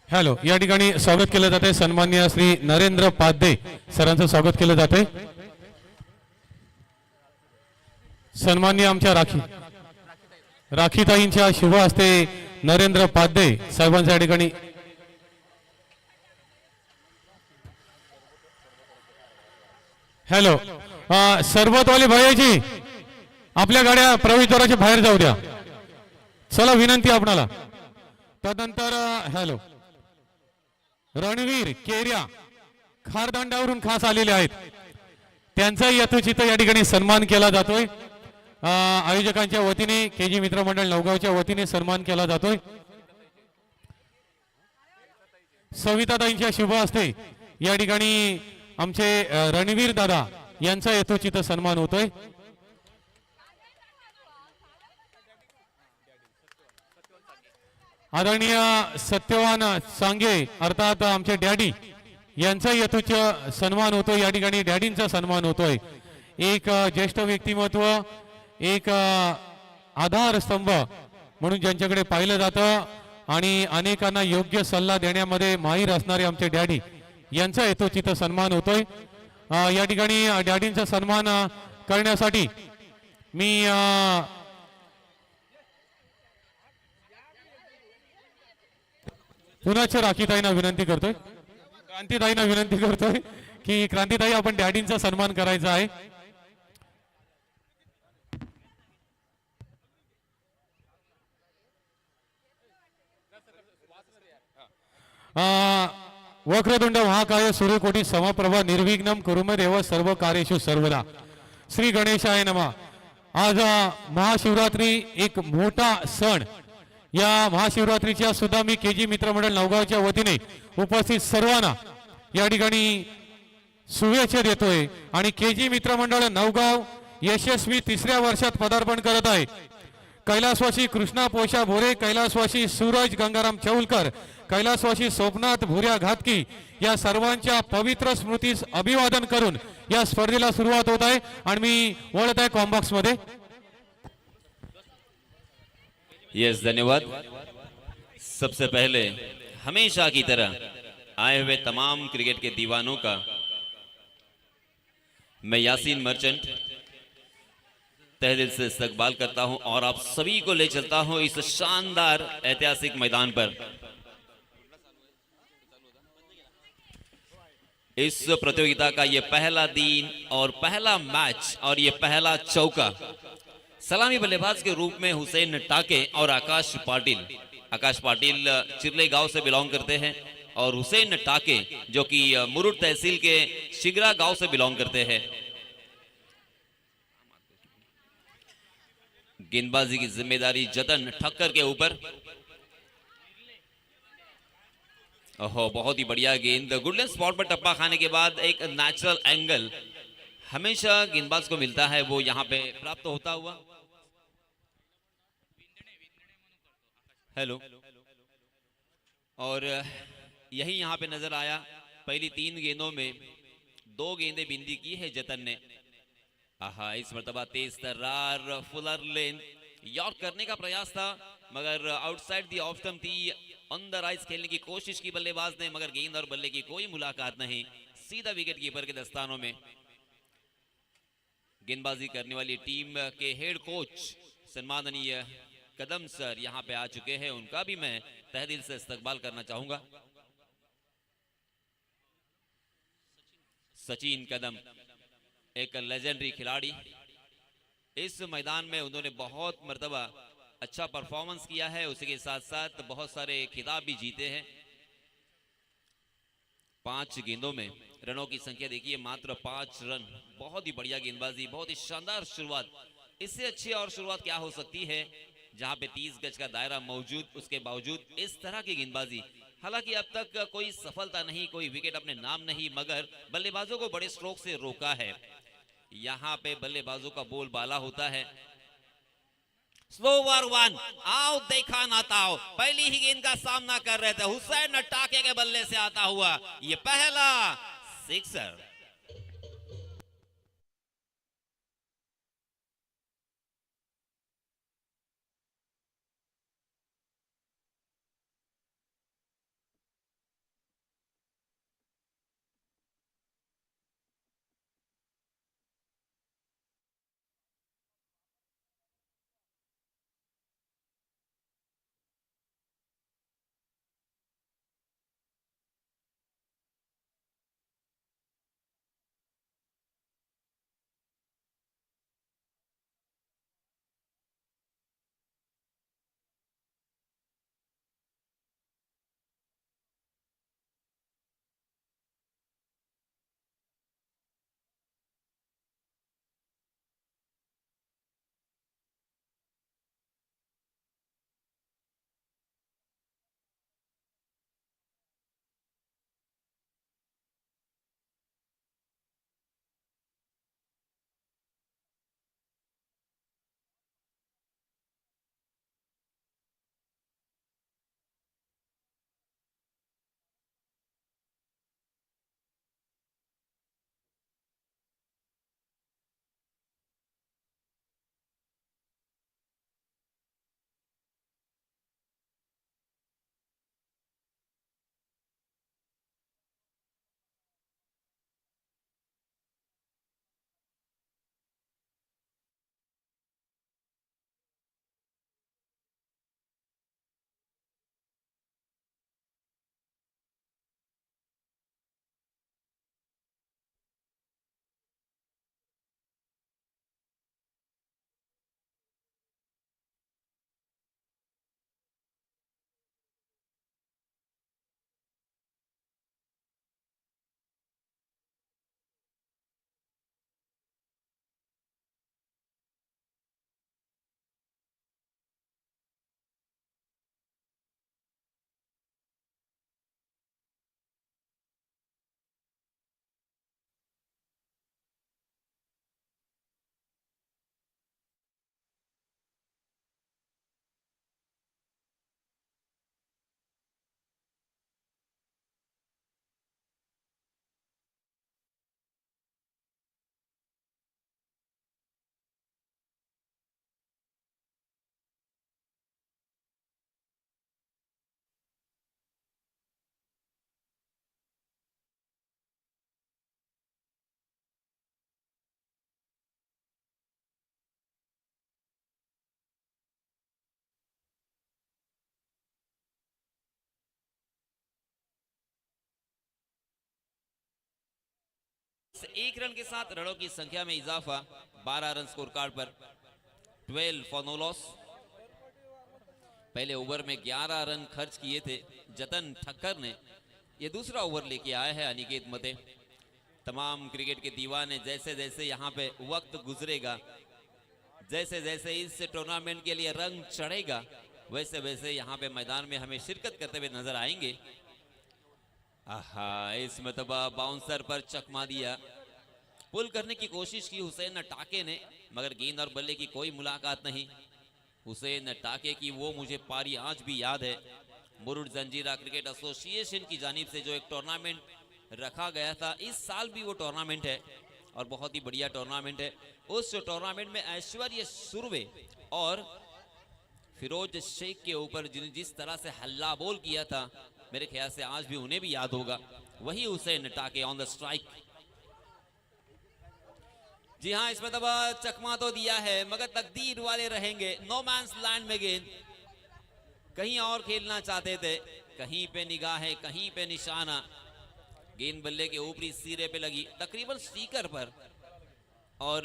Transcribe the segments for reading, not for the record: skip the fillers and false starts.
Hello, या ठिकाणी स्वागत केलं जाते सन्माननीय श्री नरेंद्र पाध्ये सरांचं स्वागत केलं जाते। सन्माननीय आमच्या राखीताईंच्या शुभ हस्ते नरेंद्र पाध्ये साहेबांच्या ठिकाणी हॅलो, सरबतवाले भैयाजी आपल्या गाड्या प्रवेशद्वाराच्या बाहेर जाऊ द्या, चला विनंती आपणाला। तदनंतर हॅलो, रणवीर केर्या खारदांडावरून खास आलेले आहेत, त्यांचा यथोचित या ठिकाणी सन्मान केला जातोय। आयोजकांच्या वतीने केजी मित्रमंडळ नवगावच्या वतीने सन्मान केला जातोय। सविताताईंच्या शुभ हस्ते या ठिकाणी आमचे रणवीर दादा यांचा यथोचित सन्मान होतोय। आदरणीय सत्यवान सांगे अर्थात आमचे डॅडी यांचा यथोचित सन्मान होतोय। या ठिकाणी डॅडींचा सन्मान होतोय। एक ज्येष्ठ व्यक्तिमत्व, एक आधारस्तंभ म्हणून ज्यांच्याकडे पाहिलं जातं आणि अनेकांना योग्य सल्ला देण्यामध्ये माहीर असणारे आमचे डॅडी यांचा यथोचित सन्मान होतोय। या ठिकाणी डॅडींचा सन्मान करण्यासाठी मी पुनश्च राखीताईंना विनंती करतोय, क्रांतीताईंना विनंती करतोय की क्रांतीताई आपण डॅडींचा सन्मान करायचा आहे। वक्रतुंड महाकाय सूर्यकोटी समप्रभा निर्विघ्नं कुरुमे देव सर्व कार्येषु सर्वदा। श्री गणेशाय नमः। आज महाशिवरात्री एक मोठा सण, या महाशिवरात्रीच्या सुद्धा मी केजी मित्रमंडळ नवगावच्या वतीने उपस्थित सर्वांना या ठिकाणी शुभेच्छा देतोय। आणि केजी मित्रमंडळ नवगाव यशस्वी 3ऱ्या वर्षात पदार्पण करत आहे। कैलासवासी कृष्णा पोषा भोरे, कैलासवासी सूरज गंगाराम चौलकर, कैलासवासी सोमनाथ भुऱ्या घातकी या सर्वांच्या पवित्र स्मृतीस अभिवादन करून या स्पर्धेला सुरुवात होत आहे। आणि मी वळत आहे कॉम्बॉक्स मध्ये। यस, धन्यवाद। सबसे पहले हमेशा की तरह आए हुए तमाम क्रिकेट के दीवानों का मैं यासीन मर्चेंट तहे दिल से इस्तकबाल करता हूं और आप सभी को ले चलता हूं इस शानदार ऐतिहासिक मैदान पर। इस प्रतियोगिता का यह पहला दिन और पहला मैच और यह पहला चौका सलामी बल्लेबाज के रूप में हुसैन टाके और आकाश पाटिल चिरले गांव से बिलोंग करते हैं और हुसैन टाके जो कि मुरुड तहसील के शिगरा गांव से बिलोंग करते हैं। गेंदबाजी की जिम्मेदारी जतन ठक्कर के ऊपर। ओहो, बहुत ही बढ़िया गेंद, गुडलैंड स्पॉट पर टप्पा खाने के बाद एक नेचुरल एंगल हमेशा गेंदबाज को मिलता है, वो यहां पे प्राप्त होता हुआ। हेलो, और यही यहां पे नजर आया। पहली 3 गेंदों में 2 गेंदें बिंदी की है जतन ने। आहा, इस मर्तबा तेज तर्रार फुलर लेन यॉर्क करने का प्रयास था, मगर आउटसाइड दी ऑफ स्टंप थी। ऑन द राइज खेलने की कोशिश की बल्लेबाज ने, मगर गेंद और बल्ले की कोई मुलाकात नहीं, सीधा विकेट कीपर के दस्तानों में। गेंदबाजी करने वाली टीम के हेड कोच सम्माननीय कदम सर यहां पे आ चुके हैं, उनका भी मैं तहे दिल से इस्तकबाल करना चाहूंगा। सचिन कदम एक लेजेंडरी खिलाड़ी, इस मैदान में उन्होंने बहुत मर्तबा अच्छा परफॉर्मेंस किया है, उसी के साथ साथ बहुत सारे खिताब भी जीते हैं। 5 गेंदों में रनों की संख्या देखिए, मात्र 5 रन। बहुत ही बढ़िया गेंदबाजी, बहुत ही शानदार शुरुआत। इससे अच्छी और शुरुआत क्या हो सकती है, जहां पे 30 गज का दायरा मौजूद, उसके बावजूद इस तरह की गेंदबाजी। हालांकि अब तक कोई सफलता नहीं, कोई विकेट अपने नाम नहीं, मगर बल्लेबाजों को बड़े स्ट्रोक से रोका है। यहां पे बल्लेबाजों का बोलबाला होता है, स्लोवर वन, आओ देखा ना ताओ। पहली ही गेंद का सामना कर रहे थे, हुसैन टाके के बल्ले से आता हुआ ये पहला सिक्सर। एक रन के साथ रनों की संख्या में इजाफा, 12 रन स्कोर कार्ड पर, 12 फॉर नो लॉस। पहले ओवर में 11 रन खर्च किए थे जतन ठक्कर ने, ये दूसरा ओवर लेके आया है अनिकेत मते। तमाम क्रिकेट के दीवाने जैसे जैसे यहाँ पे वक्त गुजरेगा, जैसे जैसे इस टूर्नामेंट के लिए रंग चढ़ेगा, वैसे वैसे यहाँ पे मैदान में हमें शिरकत करते हुए नजर आएंगे। आहा, इस मतबा बाउंसर पर चकमा दिया, पुल करने की कोशिश की हुसैन टाके ने, मगर गेंद और बल्ले की कोई मुलाकात नहीं। हुसैन टाके की वो मुझे पारी आज भी याद है। मुरुड जंजीरा क्रिकेट एसोसिएशन की जानिब से जो एक टूर्नामेंट रखा गया था, इस साल भी वो टूर्नामेंट है और बहुत ही बढ़िया टूर्नामेंट है। उस टूर्नामेंट में ऐश्वर्य सुरवे और फिरोज शेख के ऊपर जिस तरह से हल्ला बोल किया था, मेरे ख्याल से आज भी उन्हें भी याद होगा। वही हुसैन टाके ऑन द स्ट्राइक। जी हाँ, इसमें तब चकमा तो दिया है, मगर तकदीर वाले रहेंगे। नो मैंस लैंड में गेंद, कहीं और खेलना चाहते थे, कहीं पे निगाहें, कहीं पे निशाना। गेंद बल्ले के ऊपरी सिरे पे लगी, तकरीबन स्टीकर पर, और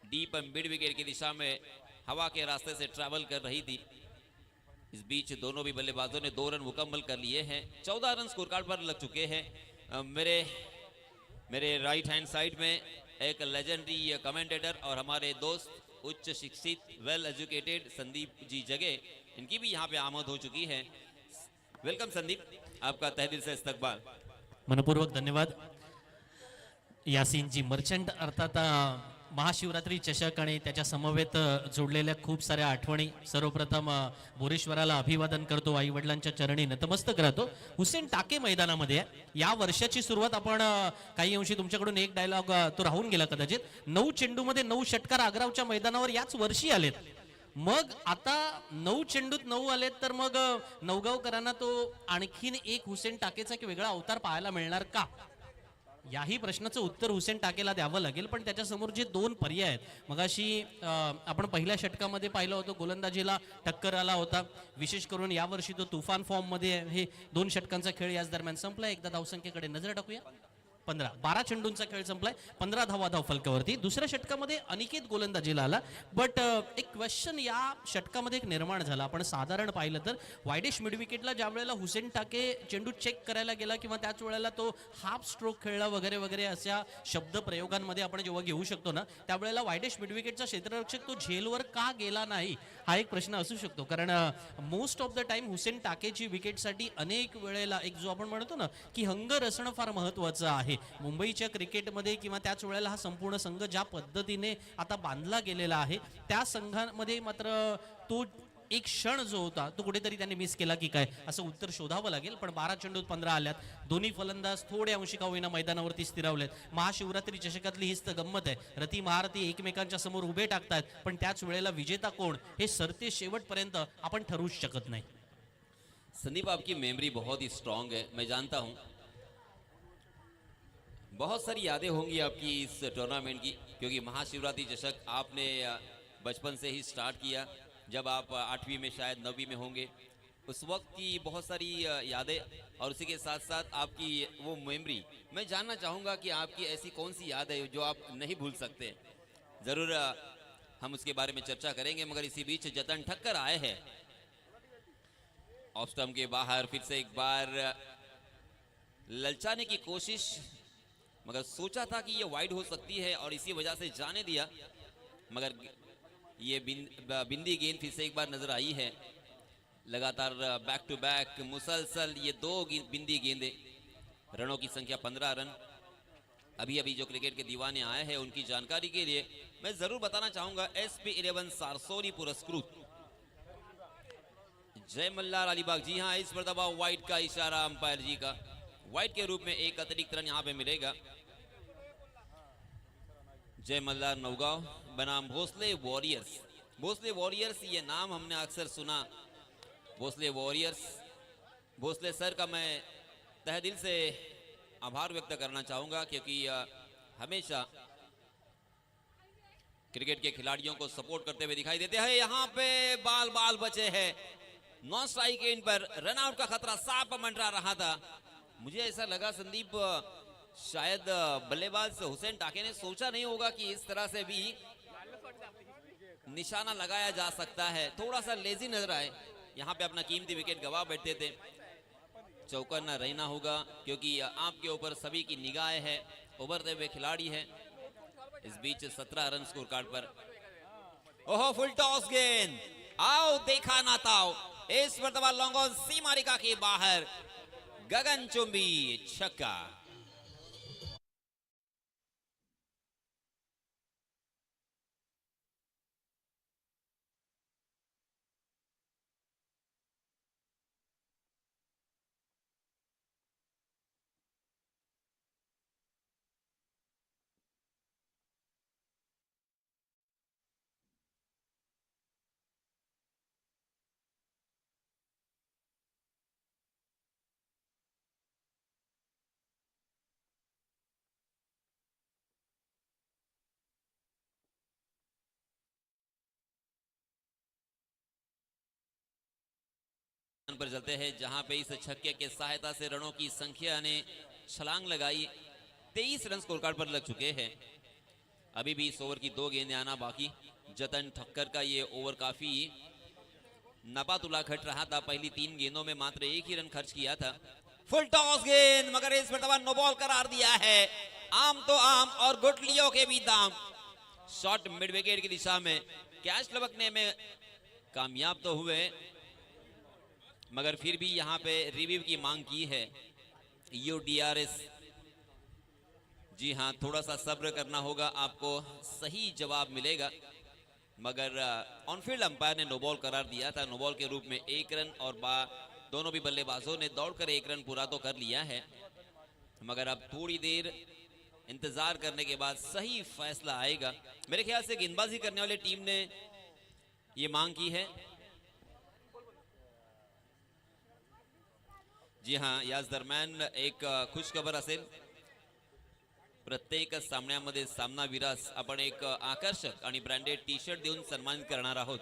डीप मिड विकेट की दिशा में हवा के रास्ते से ट्रैवल कर रही थी। इस बीच दोनों भी बल्लेबाजों ने 2 रन मुकम्मल कर लिए हैं। 14 रन स्कोर कार्ड पर लग चुके हैं। मेरे राइट हैंड साइड में एक लेजेंडरी कमेंटेटर और हमारे दोस्त उच्च शिक्षित वेल एजुकेटेड संदीप जी जगे, इनकी भी यहाँ पे आमद हो चुकी है। वेलकम संदीप, आपका तहे दिल से इस्तकबाल। मनपूर्वक धन्यवाद। यासीनजी मर्चंट अर्थात महाशिवरात्री चषक आणि त्याच्या समवेत जोडलेल्या खूप साऱ्या आठवणी। सर्वप्रथम बोरेश्वराला अभिवादन करतो, आई वडिलांच्या चरणी नतमस्तक राहतो। हुसेन टाके मैदानामध्ये या वर्षाची सुरुवात आपण काही अंशी तुमच्याकडून एक डायलॉग तो राहून गेला कदाचित, 9 चेंडूमध्ये 9 षटकार आग्रावच्या मैदानावर याच वर्षी आलेत। मग आता 9 चेंडूत 9 आलेत, तर मग नवगावकरांना तो आणखीन एक हुसेन टाकेचा एक वेगळा अवतार पाहायला मिळणार का? याही प्रश्नाचं उत्तर हुसेन टाकेला द्यावं लागेल। पण त्याच्यासमोर जे 2 पर्याय आहेत, मगाशी आपण पहिल्या षटकामध्ये पाहिलं होतं गोलंदाजीला टक्कर आला होता। विशेष करून यावर्षी तो तुफान फॉर्म मध्ये हे 2 षटकांचा खेळ याच दरम्यान संपला। एकदा धावसंख्येकडे नजर टाकूया। 12 चेंडूंचा खेळ संपलाय, 15 धावा धावफलकावरती। दुसऱ्या षटकामध्ये अनिकेत गोलंदाजीला आला, बट एक क्वेश्चन या षटकामध्ये एक निर्माण झाला। आपण साधारण पाहिलं तर वायडेश मिड विकेटला ज्या वेळेला हुसेन टाके चेंडू चेक करायला गेला किंवा त्याच वेळेला तो हाफ स्ट्रोक खेळला वगैरे वगैरे अशा शब्द प्रयोगांमध्ये आपण जेव्हा घेऊ शकतो ना, त्यावेळेला वायडेश मिड विकेटचा क्षेत्ररक्षक तो झेलवर का गेला नाही हा एक प्रश्न असू शकतो। कारण most of the time Hussain टाकेची विकेटसाठी अनेक वेळेला एक जो आपण म्हणतो ना की हंगर असणं फार महत्त्वाचं आहे। मुंबईच्या क्रिकेटमध्ये किंवा त्याच वेळेला हा संपूर्ण संघ ज्या पद्धतीने आता बांधला गेलेला आहे, त्या संघामध्ये मात्र तो एक क्षण जो होता तो कुठेतरी त्यांनी मिस केला की काय, असं उत्तर शोधावं लागेल। पण 12 चेंडूत 15 आल्यात, दोन्ही फलंदाज थोडे अंशी का होईना मैदानावरती स्थिरावलेत। महाशिवरात्री चषकातली हीच तर गंमत आहे, रती महारथी एकमेकांच्या समोर उभे टाकतात, पण त्याच वेळेला विजेता कोण हे सरते शेवटपर्यंत आपण ठरवूच शकत नाही। संदीप, आपकी मेमोरी बहुत ही स्ट्रांग है, मैं जानता हूं। बहुत सारी यादें होंगी आपकी इस टूर्नामेंट की, क्योंकि महाशिवरात्रि चषक आपने बचपन से ही स्टार्ट किया। जब आप 8वीं में शायद 9वीं में होंगे, उस वक्त की बहुत सारी यादें और उसी के साथ साथ आपकी वो मेमोरी। मैं जानना चाहूँगा कि आपकी ऐसी कौन सी याद है जो आप नहीं भूल सकते। ज़रूर हम उसके बारे में चर्चा करेंगे, मगर इसी बीच जतन ठक्कर आए हैं ऑफ स्टंप के बाहर। फिर से एक बार ललचाने की कोशिश, मगर सोचा था कि ये वाइड हो सकती है और इसी वजह से जाने दिया, मगर ये बिंदी गेंद फिर से एक बार नजर आई है। लगातार बैक टू बैक मुसलसल ये 2 बिंदी गेंदें, रनों की संख्या 15 रन। अभी अभी जो क्रिकेट के दीवाने आए हैं उनकी जानकारी के लिए मैं जरूर बताना चाहूंगा, SP11 सारसोली पुरस्कृत जय मल्लार अलीबाग। जी हाँ, इस मरतबा वाइड का इशारा अंपायर जी का, वाइड के रूप में एक अतिरिक्त रन यहाँ पे मिलेगा। जय मल्लार नौगांव बनाम भोसले वॉरियर्स। भोसले वॉरियर्स ये नाम हमने अक्सर सुना। भोसले वॉरियर्स, भोसले सर का मैं तहे दिल से आभार व्यक्त करना चाहूंगा, क्योंकि हमेशा क्रिकेट के खिलाड़ियों को सपोर्ट करते हुए दिखाई देते हैं। यहाँ पे बाल बाल बचे हैं, non strike in per run out का खतरा साफ मंडरा रहा था। मुझे ऐसा लगा संदीप शायद बल्लेबाज हुसैन टाके ने सोचा नहीं होगा कि इस तरह से भी निशाना लगाया जा सकता है। थोड़ा सा लेजी नजर आए, यहाँ पे अपना कीमती विकेट गवा बैठते थे। चौका न रहना होगा क्योंकि आपके ऊपर सभी की निगाहें है, उभरते हुए खिलाड़ी है। इस बीच 17 रन स्कोर कार्ड पर। ओहो, फुल टॉस गेंद, आओ देखा ना ताओ। इस मर्तबा लॉन्ग ऑन सीमा रेखा के बाहर, गगनचुंबी छक्का। पर चलते हैं जहां पे इस छक्के के सहायता से रनों की संख्या ने छलांग लगाई। 23 रन स्कोर कार्ड पर लग चुके हैं। अभी भी इस ओवर की 2 गेंदें आना बाकी। जतन ठक्कर का ये ओवर काफी नपातुला घट रहा था। पहली 3 गेंदों में मात्र 1 ही रन खर्च किया था। फुल टॉस गेंद, मगर इस मर्तबा नो बॉल करार दिया है। आम तो आम और गुटलियों के भी दाम। शॉट मिड विकेट की दिशा में कैच लपकने में कामयाब तो हुए, मगर फिर भी यहां पे रिव्यू की मांग की है UDRS। जी हां, थोड़ा सा सब्र करना होगा, आपको सही जवाब मिलेगा। मगर ऑनफील्ड अंपायर ने नो बॉल करार दिया था। नो बॉल के रूप में 1 रन और दोनों भी बल्लेबाजों ने दौड़कर 1 रन पूरा तो कर लिया है, मगर अब थोड़ी देर इंतजार करने के बाद सही फैसला आएगा। मेरे ख्याल से गेंदबाजी करने वाली टीम ने ये मांग की है। जी हां, याच दरम्यान एक खुशखबर असेल। प्रत्येक सामन्यामध्ये सामनावीरास आपण एक आकर्षक आणि ब्रँडेड टी शर्ट देऊन सन्मानित करणार आहोत।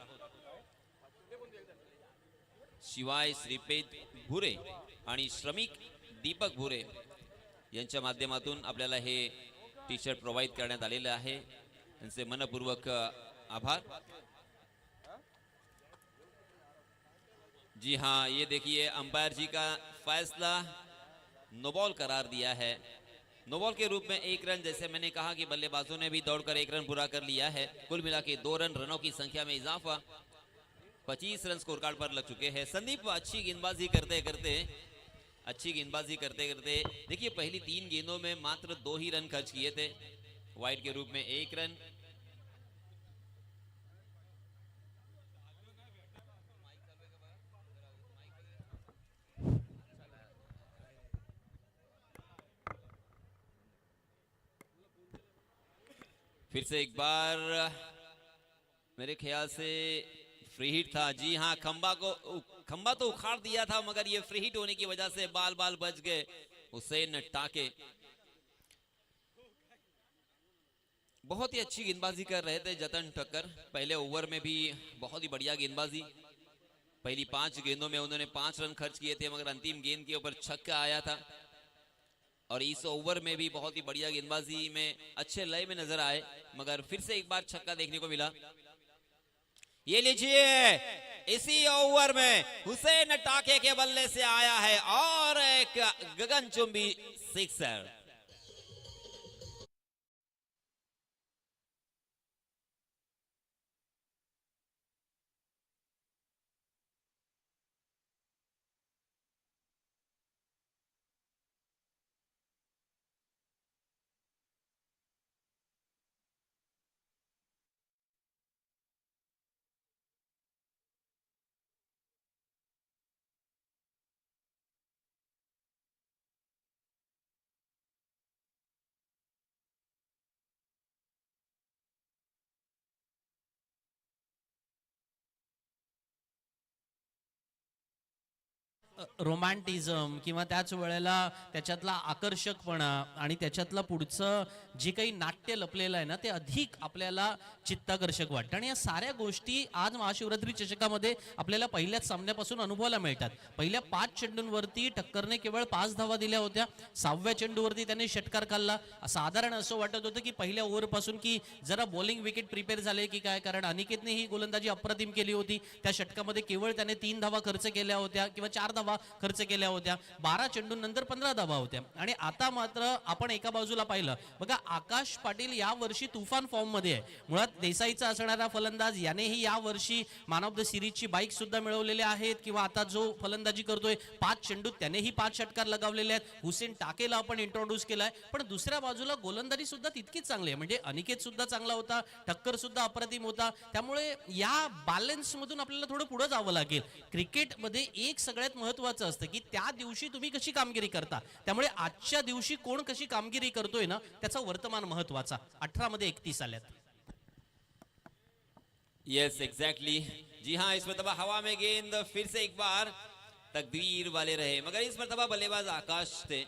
शिवाय श्रीपेद भुरे आणि श्रमिक दीपक भुरे यांच्या माध्यमातून आपल्याला हे टी शर्ट प्रोवाइड करण्यात आलेले आहे। त्यांचे मनपूर्वक आभार। जी हाँ, ये देखिए अंपायर जी का फैसला, नो बॉल करार दिया है। नो बॉल के रूप में 1 रन, जैसे मैंने कहा कि बल्लेबाजों ने भी दौड़कर 1 रन पूरा कर लिया है। कुल मिला के 2 रन, रनों की संख्या में इजाफा। 25 रन स्कोर कार्ड पर लग चुके हैं। संदीप अच्छी गेंदबाजी करते करते देखिए पहली 3 गेंदों में मात्र 2 ही रन खर्च किए थे। वाइड के रूप में 1 रन। फिर से एक बार मेरे ख्याल से फ्री हिट था। जी हाँ, खंबा तो उखाड़ दिया था, मगर ये फ्री हिट होने की वजह से बाल बच गए हुसैन टाके। बहुत ही अच्छी गेंदबाजी कर रहे थे जतन ठक्कर। पहले ओवर में भी बहुत ही बढ़िया गेंदबाजी। पहली 5 गेंदों में उन्होंने 5 रन खर्च किए थे, मगर अंतिम गेंद के ऊपर छक्का आया था। और इस ओवर में भी बहुत ही बढ़िया गेंदबाजी में अच्छे लय में नजर आए, मगर फिर से एक बार छक्का देखने को मिला। ये लीजिए, इसी ओवर में हुसैन टाके के बल्ले से आया है और एक गगनचुंबी सिक्सर। रोमॅन्टिझम किंवा त्याच वेळेला त्याच्यातला आकर्षकपणा आणि त्याच्यातलं पुढचं जे काही नाट्य लपलेलं आहे ना ते अधिक आपल्याला चित्ताकर्षक वाटतं. आणि या साऱ्या गोष्टी आज महाशिवरात्री चषकामध्ये आपल्याला पहिल्याच सामन्यापासून अनुभवायला मिळतात. पहिल्या 5 चेंडूंवरती टक्करने केवळ 5 धावा दिल्या होत्या. 6व्या चेंडूवरती त्याने षटकार खाल्ला. साधारण असं वाटत होतं की पहिल्या ओव्हरपासून की जरा बॉलिंग विकेट प्रिपेअर झाले की काय, कारण अनिकेतने ही गोलंदाजी अप्रतिम केली होती. त्या षटकामध्ये केवळ त्याने 3 धावा खर्च केल्या होत्या किंवा 4 धावा खर्च केल्या होत्या. 12 चेंडूंनंतर 15 धावा होत्या. आणि आता मात्र आपण एका बाजूला पाहिलं बघा, आकाश पाटील या वर्षी तुफान फॉर्म मध्ये आहे. मुळात देसाईचा असणारा फलंदाज यानेही या वर्षी मॅन ऑफ द सिरीजची बाईक सुद्धा मिळवलेले आहेत किंवा आता जो फलंदाजी करतोय 5 चेंडूत त्यानेही 5 षटकार लगावलेले आहेत. हुसेन टाकेला आपण इंट्रोड्यूस केलाय. पण दुसऱ्या बाजूला गोलंदाजी सुद्धा तितकीच चांगली आहे. म्हणजे अनिकेत सुद्धा चांगला होता, टक्कर सुद्धा अप्रतिम होता. त्यामुळे या बॅलन्स मधून आपल्याला थोडं पुढे जावं लागेल. क्रिकेटमध्ये एक सगळ्यात महत्वाचं असतं की त्या दिवशी तुम्ही कशी कामगिरी करता. त्यामुळे आजच्या दिवशी कोण कशी कामगिरी करतोय ना त्याचा वर्तमान महत्वाचा. 18 मध्ये 31 आल्यात. यस एग्जैक्टली जी हाँ, इस मरतबा हवा में गेंद फिर से एक बार तकदीर वाले रहे, मगर इस मरतबा बल्लेबाज आकाश थे.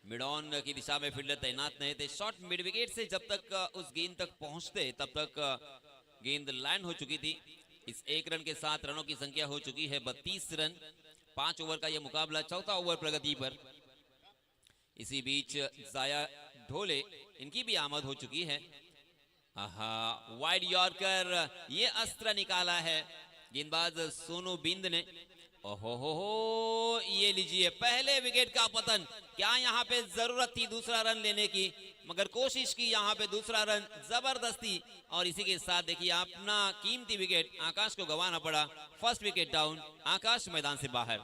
मिड ऑन की दिशा में फील्डर तैनात नहीं थे. शॉट मिड विकेट से जब तक उस गेंद तक पहुंचते तब तक गेंद लैंड हो चुकी थी. इस 1 रन के साथ रनों की संख्या हो चुकी है 32 रन. 5 ओवर का यह मुकाबला, चौथा ओवर प्रगति पर. इसी बीच जाया ढोले इनकी भी आमद हो चुकी है. वाइड यॉर्कर, ये अस्त्र निकाला है गेंदबाज सोनू बिंद ने. ओहो, ये लीजिए पहले विकेट का पतन. क्या यहाँ पे जरूरत थी दूसरा रन लेने की, मगर कोशिश की यहाँ पे दूसरा रन जबरदस्ती. और इसी के साथ देखिए अपना कीमती विकेट आकाश को गंवाना पड़ा. फर्स्ट विकेट डाउन, आकाश मैदान से बाहर.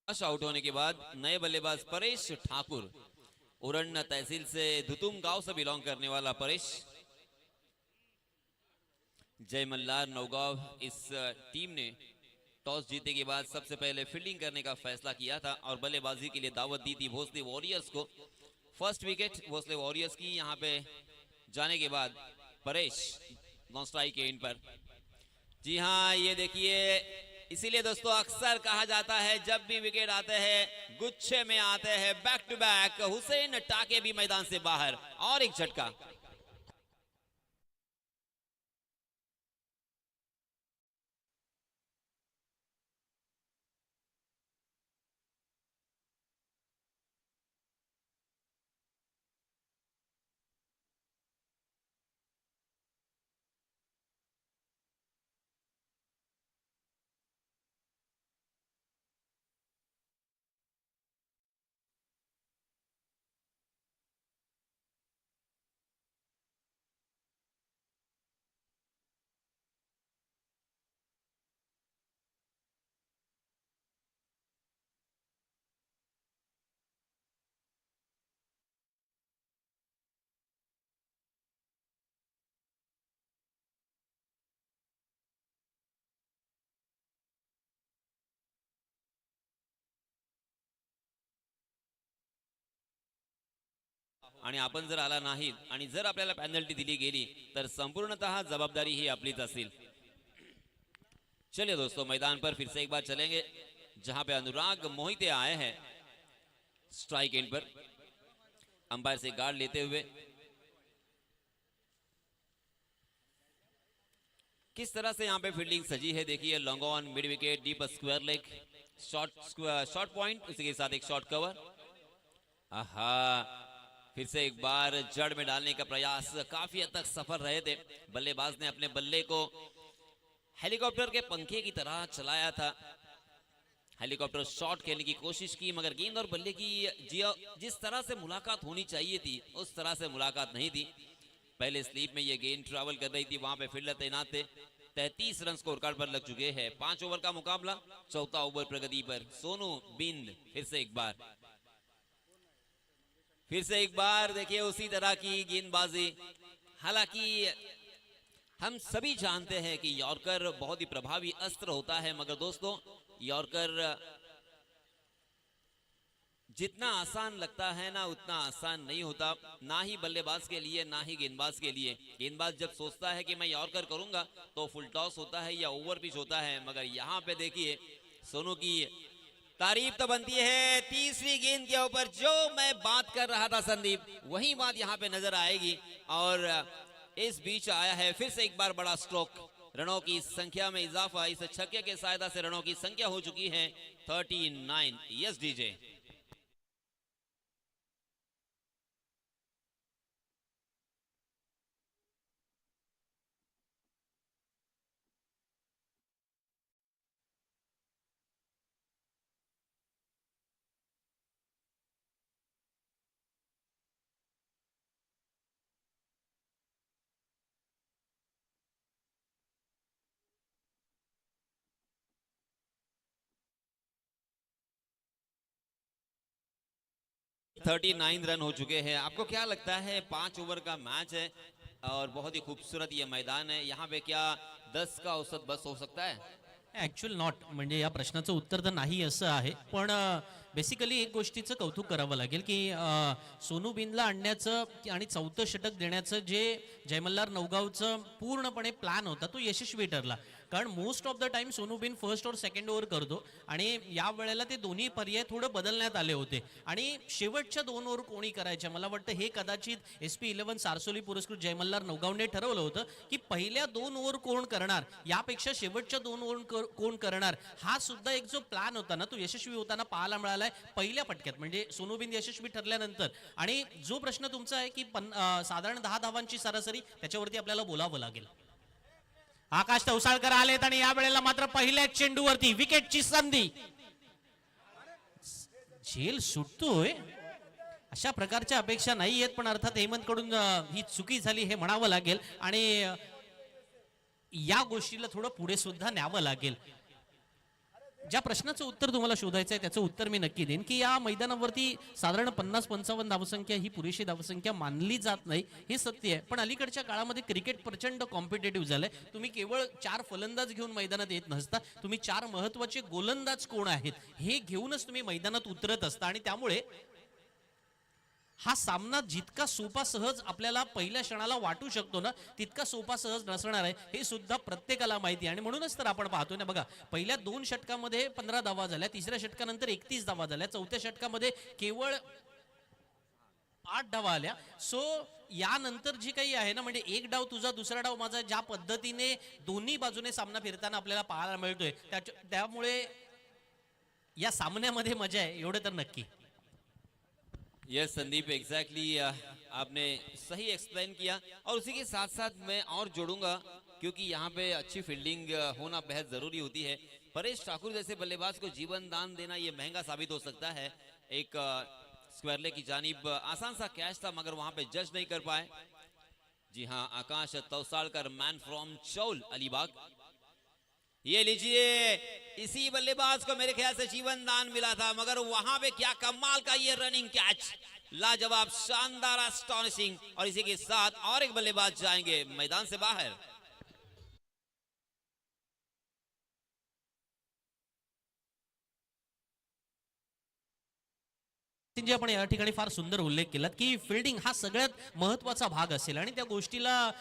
आउट होने के बाद नए बल्लेबाज परेश ठाकुर, उरण तहसील से धुतुम गांव से बिलोंग करने वाला परेश. जय मल्लार नौगांव, इस टीम ने टॉस जीतने के बाद सबसे पहले फील्डिंग करने का फैसला किया था और बल्लेबाजी के लिए दावत दी थी भोसले वॉरियर्स को. फर्स्ट विकेट भोसले वॉरियर्स की यहां पे जाने के बाद परेश नॉन स्ट्राइक के इन पर. जी हाँ, ये देखिए, इसीलिए दोस्तों अक्सर कहा जाता है जब भी विकेट आते हैं गुच्छे में आते हैं बैक टू बैक. हुसैन टाके भी मैदान से बाहर और एक झटका. आणि आपण जर आला नाही आणि जर आपल्याला पेनल्टी दिली गेली तर संपूर्णतः जवाबदारी ही आपलीच असेल. चलिए दोस्तों, मैदान पर फिर से एक बार चलेंगे जहां पे अनुराग मोहिते आए हैं स्ट्राइक एंड पर अंपायर से गार्ड लेते हुए. किस तरह से यहां पे फील्डिंग सजी है देखिए. Long on, mid wicket, deep square leg, short point, उसी के साथ एक शॉर्ट कवर. फिर से एक बार जड़ में डालने का प्रयास काफी हद तक सफल रहे थे. बल्लेबाज ने अपने बल्ले को हेलीकॉप्टर के पंखे की तरह चलाया था. हेलीकॉप्टर शॉट खेलने की कोशिश की, मगर गेंद और बल्ले की जिस तरह से मुलाकात होनी चाहिए थी उस तरह से मुलाकात नहीं थी. पहले स्लीप में ये गेंद ट्रैवल कर रही थी, वहां पे फील्डर तैनात थे। 33 रन स्कोर कार्ड पर लग चुके हैं। 5 ओवर का मुकाबला, चौथा ओवर प्रगति पर। सोनू बिंद फिर से एक बार देखिए उसी तरह की गेंदबाजी। हालांकि हम सभी जानते हैं कि यॉर्कर बहुत ही प्रभावी अस्त्र होता है, मगर दोस्तों यॉर्कर जितना आसान लगता है ना उतना आसान नहीं होता, ना ही बल्लेबाज के लिए ना ही गेंदबाज के लिए। गेंदबाज जब सोचता है कि मैं यॉर्कर करूंगा तो फुल टॉस होता है या ओवर पिच होता है, मगर यहाँ पे देखिए सोनू की तारीफ तो बनती है तीसरी गेंद के ऊपर। जो मैं बात कर रहा था संदीप, वही बात यहाँ पे नजर आएगी। और इस बीच आया है फिर से एक बार बड़ा स्ट्रोक। रनों की संख्या में इजाफा, इस छक्के के सहायता से रनों की संख्या हो चुकी है 39। Yes DJ. थर्टी 39 रन हो चुके हैं। आपको क्या लगता है, 5 ओवर का मैच है और बहुत ही खूबसूरत ये मैदान है, यहाँ पे क्या 10 का औसत बस हो सकता है? ऍक्च्युअल नॉट, म्हणजे या प्रश्नाचं उत्तर तर नाही असं आहे, पण बेसिकली एक गोष्टीचं कौतुक करावं लागेल की सोनू बिनला आणण्याचं आणि चौथं षटक देण्याचं जे जयमल्लार नवगावचं पूर्णपणे प्लॅन होता तो यशस्वी ठरला. कारण most of the time Sonu बिन फर्स्ट और सेकंड ओव्हर करतो आणि या वेळेला ते दोन्ही पर्याय थोडं बदलण्यात आले होते आणि शेवटच्या 2 ओव्हर कोणी करायच्या, मला वाटतं हे कदाचित SP11 सारसोली पुरस्कृत जयमल्लार नवगावने ठरवलं होतं की पहिल्या 2 ओव्हर कोण करणार यापेक्षा शेवटच्या 2 ओव्हर कोण करणार, हा सुद्धा एक जो प्लॅन होता ना तो यशस्वी होताना पाहायला मिळालाय पहिल्या पटक्यात. म्हणजे सोनू बिन यशस्वी ठरल्यानंतर. आणि जो प्रश्न तुमचा आहे की साधारण 10 धावांची सरासरी, त्याच्यावरती आपल्याला बोलावं लागेल. आकाश तवसाळकर आलेत आणि या वेळेला मात्र पहिल्याच चेंडूवरती विकेटची संधी. झेल सुटतोय अशा प्रकारच्या अपेक्षा नाही आहेत, पण अर्थात हेमंत कडून ही चुकी झाली हे म्हणावं लागेल आणि या गोष्टीला थोडं पुढे सुद्धा न्यावं लागेल. ज्या प्रश्नाचं उत्तर तुम्हाला शोधायचं आहे त्याचं उत्तर मी नक्की देईन की या मैदानावरती साधारण 50-55 धावसंख्या ही पुरेशी धावसंख्या मानली जात नाही, हे सत्य आहे. पण अलीकडच्या काळामध्ये क्रिकेट प्रचंड कॉम्पिटेटिव्ह झालंय. तुम्ही केवळ 4 फलंदाज घेऊन मैदानात येत नसता, तुम्ही 4 महत्वाचे गोलंदाज कोण आहेत हे घेऊनच तुम्ही मैदानात उतरत असता आणि त्यामुळे हा सामना जितका सोपा सहज आपल्याला पहिल्या क्षणाला वाटू शकतो ना तितका सोपा सहज नसणार आहे हे सुद्धा प्रत्येकाला माहिती आहे. आणि म्हणूनच तर आपण पाहतोय ना, बघा पहिल्या 2 षटकामध्ये 15 धावा झाल्या, तिसऱ्या षटकानंतर 31 धावा झाल्या, चौथ्या षटकामध्ये केवळ 8 धावा आल्या. सो यानंतर जी काही आहे ना, म्हणजे एक डाव तुझा दुसरा डाव माझा, ज्या पद्धतीने दोन्ही बाजूने सामना फिरताना आपल्याला पाहायला मिळतोय त्यामुळे या सामन्यामध्ये मजा आहे एवढं तर नक्की. यस संदीप, एग्जैक्टली आपने सही एक्सप्लेन किया और उसी के साथ साथ मैं और जोड़ूंगा क्योंकि यहाँ पे अच्छी फील्डिंग होना बेहद जरूरी होती है। परेश ठाकुर जैसे बल्लेबाज को जीवन दान देना ये महंगा साबित हो सकता है। एक स्क्वायरले की जानिब आसान सा कैच था मगर वहां पे जज नहीं कर पाए। जी हाँ, आकाश तौसालकर, मैन फ्रॉम चौल अलीबाग। ये लीजिए, इसी बल्लेबाज को मेरे ख्याल से जीवन दान मिला था, मगर वहां पे क्या कमाल का ये रनिंग कैच, लाजवाब, शानदार, एस्टॉनिशिंग। और इसी के साथ और एक बल्लेबाज जाएंगे मैदान से बाहर। जे आपण या ठिकाणी फार सुंदर उल्लेख केलात की फिल्डिंग हा सगळ्यात महत्वाचा भाग असेल आणि त्या गोष्टीला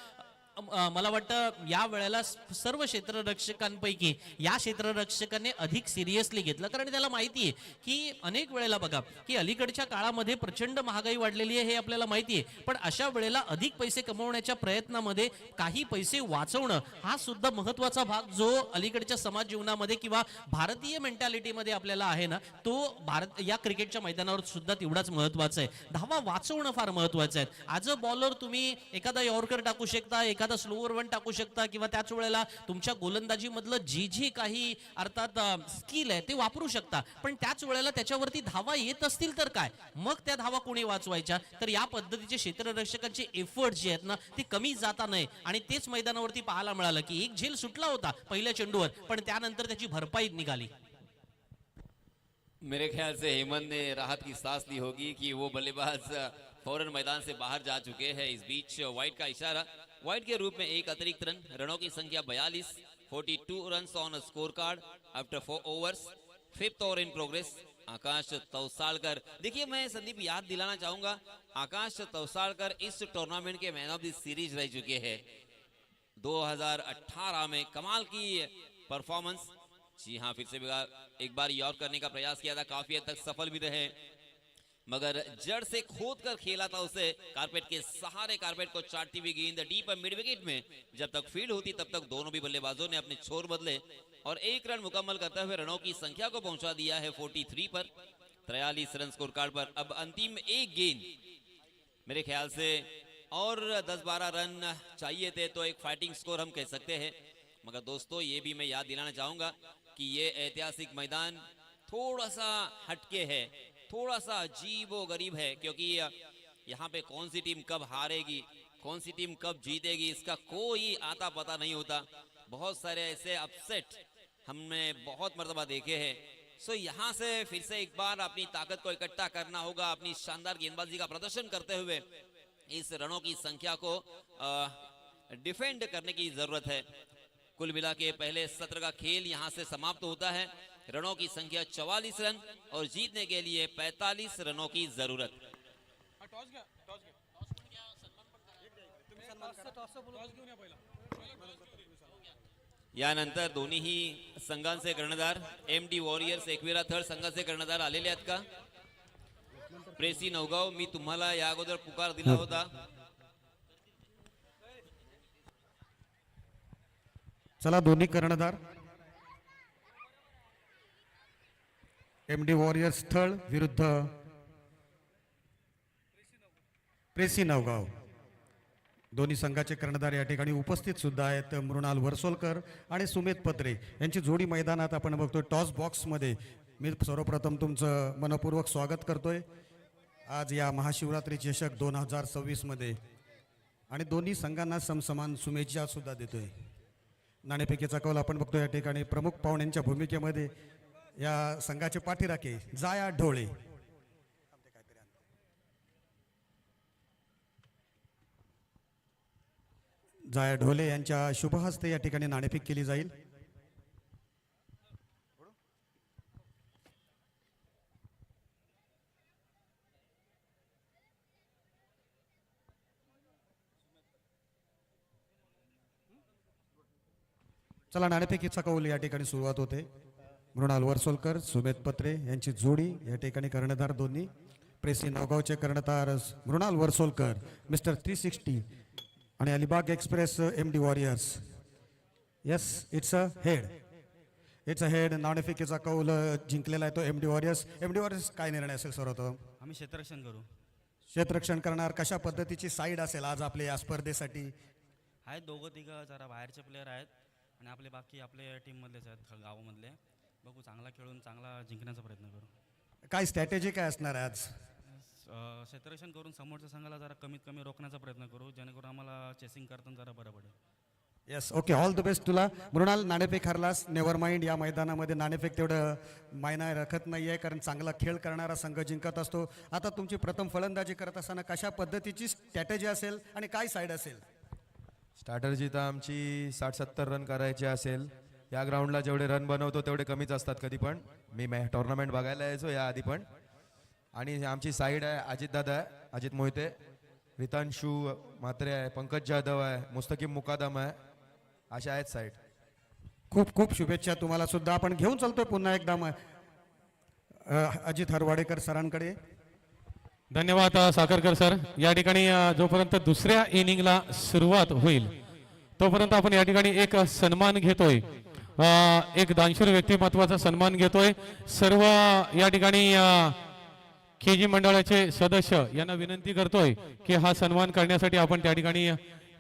मला वाटतं या वेळेला सर्व क्षेत्ररक्षकांपैकी या क्षेत्ररक्षकाने अधिक सिरियसली घेतलं, कारण त्याला माहिती आहे की अनेक वेळेला बघा की अलीकडच्या काळामध्ये प्रचंड महागाई वाढलेली आहे हे आपल्याला माहिती आहे, पण अशा वेळेला अधिक पैसे कमवण्याच्या प्रयत्नामध्ये काही पैसे वाचवणं हा सुद्धा महत्वाचा भाग जो अलीकडच्या समाज जीवनामध्ये किंवा भारतीय मेंटॅलिटीमध्ये आपल्याला आहे ना, तो भारत या क्रिकेटच्या मैदानावर सुद्धा तेवढाच महत्वाचा आहे. धावा वाचवणं फार महत्वाचं आहे. ॲज अ बॉलर तुम्ही एखादा यॉर्कर टाकू शकता, एखादा एखादा स्लोअर वन टाकू शकता किंवा त्याच वेळेला तुमच्या गोलंदाजी मधलं जी काही अर्थात स्किल आहे ते वापरू शकता, पण त्याच वेळेला त्याच्यावरती धावा येत असतील तर काय, मग त्या धावा कोणी वाचवायच्या. तर या पद्धतीचे क्षेत्ररक्षकांचे एफर्ट जे आहेत ना ते कमी जाता नये, आणि तेच मैदानावरती पाहायला मिळालं की एक झेल सुटला होता पहिल्या चेंडूवर, पण त्यानंतर त्याची भरपाई निघाली. मेरे ख्याल से हेमंत ने राहत की सांस ली होगी कि वो बल्लेबाज फौरन मैदान से बाहर जा चुके हैं. इस बीच वाइड का इशारा, वाइड के रूप में एक अतिरिक्त रन. रनों की संख्या 42, 42 runs on score card after 4 overs. Fifth over in progress. Akash Tausalkar, देखिए मैं संदीप याद दिलाना चाहूंगा, आकाश तौसालकर इस टूर्नामेंट के मैन ऑफ द सीरीज रह चुके हैं. 2018 में कमाल की परफॉर्मेंस. जी हाँ, फिर से एक बार यॉर्क करने का प्रयास किया था, काफी हद तक सफल भी रहे, मगर जड़ से खोद कर खेला था उसे. कारपेट के सहारे कारपेट को चाटती हुई गेंद डीप मिड विकेट में जब तक फील्ड होती तब तक दोनों भी बल्लेबाजों ने अपने छोर बदले और एक रन मुकम्मल करते हुए रनों की संख्या को पहुंचा दिया है 43 पर. 43 रन स्कोर कार्ड पर. अब अंतिम एक गेंद, मेरे ख्याल से और 10-12 रन चाहिए थे तो एक फाइटिंग स्कोर हम कह सकते हैं. मगर दोस्तों ये भी मैं याद दिलाना चाहूंगा कि ये ऐतिहासिक मैदान थोड़ा सा हटके है, थोड़ा सा अजीबो गरीब है, क्योंकि यहाँ पे कौन सी टीम कब हारेगी, कौन सी टीम कब जीतेगी, इसका कोई आता पता नहीं होता. बहुत सारे ऐसे अपसेट हमने बहुत मर्तबा देखे हैं. सो यहाँ से फिर से एक बार अपनी ताकत को इकट्ठा करना होगा, अपनी शानदार गेंदबाजी का प्रदर्शन करते हुए इस रनों की संख्या को डिफेंड करने की जरूरत है. कुल मिला के पहले सत्र का खेल यहाँ से समाप्त होता है. रनों की संख्या 44 रन और जीतने के लिए 45 रनों की जरूरत. यानंतर दोन्ही संघांचे कर्णधार MD वॉरियर्स एकविरा थर्ड संघाचे कर्णधार आलेले आहेत का? प्रेसी नवगाव, मी तुम्हाला या अगोदर पुकार दिला होता. चला दोन्ही कर्णधार MD वॉरियर्स स्थळ विरुद्ध प्रेसी नवगाव, दोन्ही संघाचे कर्णधार या ठिकाणी उपस्थित सुद्धा आहेत. मृणाल वर्सोलकर आणि सुमित पत्रे यांची जोडी मैदानात आपण बघतोय टॉस बॉक्स मध्ये. मी सर्वप्रथम तुमचं मनपूर्वक स्वागत करतोय आज या महाशिवरात्री चषक 2026 मध्ये, आणि दोन्ही संघांना समसमान शुभेच्छा सुद्धा देतोय. नाणेफेकीचा कौल आपण बघतो या ठिकाणी प्रमुख पाहुण्यांच्या भूमिकेमध्ये या संघाचे पाठीराखे जाया ढोळे. जाया ढोले यांच्या शुभहस्ते या ठिकाणी नाणेफेक केली जाईल. चला नाणेफेकीचा कौल या ठिकाणी सुरुवात होते. मृणाल वर्सोलकर, सुमित पत्रे यांची जोडी या ठिकाणी कर्णधार दोन्ही. प्रेसी नवगावचे कर्णधार मृणाल वर्सोलकर मिस्टर 360 आणि Alibag express MD warriors. Yes, it's a head, it's a head. नाणेफेकीचा कौल जिंकलेला आहे तो MD वॉरियर्स. MD वॉरियर्स काय निर्णय असेल सर्वप्रथम? आम्ही क्षेत्ररक्षण करू. क्षेत्ररक्षण करणार. कशा पद्धतीची साईड असेल आज आपल्या या स्पर्धेसाठी? आहेत दोघं तिघं जरा बाहेरचे प्लेयर आहेत आणि आपले बाकी आपले टीममधलेच आहेत गावामधले. बघू, चांगला खेळून चांगला जिंकण्याचा प्रयत्न करू. काय स्ट्रॅटेजी काय असणार आहे आज? क्षेत्ररक्षण करून समोरच्या संघाला जरा कमीत कमी रोखण्याचा प्रयत्न करू, जेणेकरून आम्हाला चेसिंग करताना जरा बरं पडेल. Yes, okay, all the best तुला. मृणाल, नाणेफेक हरलास, नेव्हर माइंड. या मैदानामध्ये नाणेफेक तेवढं मायना राखत नाही आहे, कारण चांगला खेळ करणारा संघ जिंकत असतो. आता तुमची प्रथम फलंदाजी करत असताना कशा पद्धतीची स्ट्रॅटेजी असेल आणि काय साईड असेल? स्ट्रॅटर्जी तर आमची 60-70 रन करायची असेल. या ग्राउंडला जेवढे रन बनवतो तेवढे कमीच असतात कधी पण. मी टुर्नामेंट बघायला यायचो या आधी पण. आणि आमची साईड आहे अजितदादा आहे, अजित मोहिते, रितांशू म्हात्रे आहे, पंकज जाधव आहे, मुस्तकीम मुकादम आहे, अशा आहेत साईड. खूप खूप शुभेच्छा तुम्हाला सुद्धा. आपण घेऊन चालतोय पुन्हा एकदा अजित हरवाडेकर सरांकडे. धन्यवाद साखरकर सर. या ठिकाणी जोपर्यंत दुसऱ्या इनिंगला सुरुवात होईल तोपर्यंत आपण या ठिकाणी एक सन्मान घेतोय, एक दानशूर व्यक्तिमत्वाचा सन्मान घेतोय. सर्व या ठिकाणी KG मंडळाचे सदस्य यांना विनंती करतोय की हा सन्मान करण्यासाठी आपण त्या ठिकाणी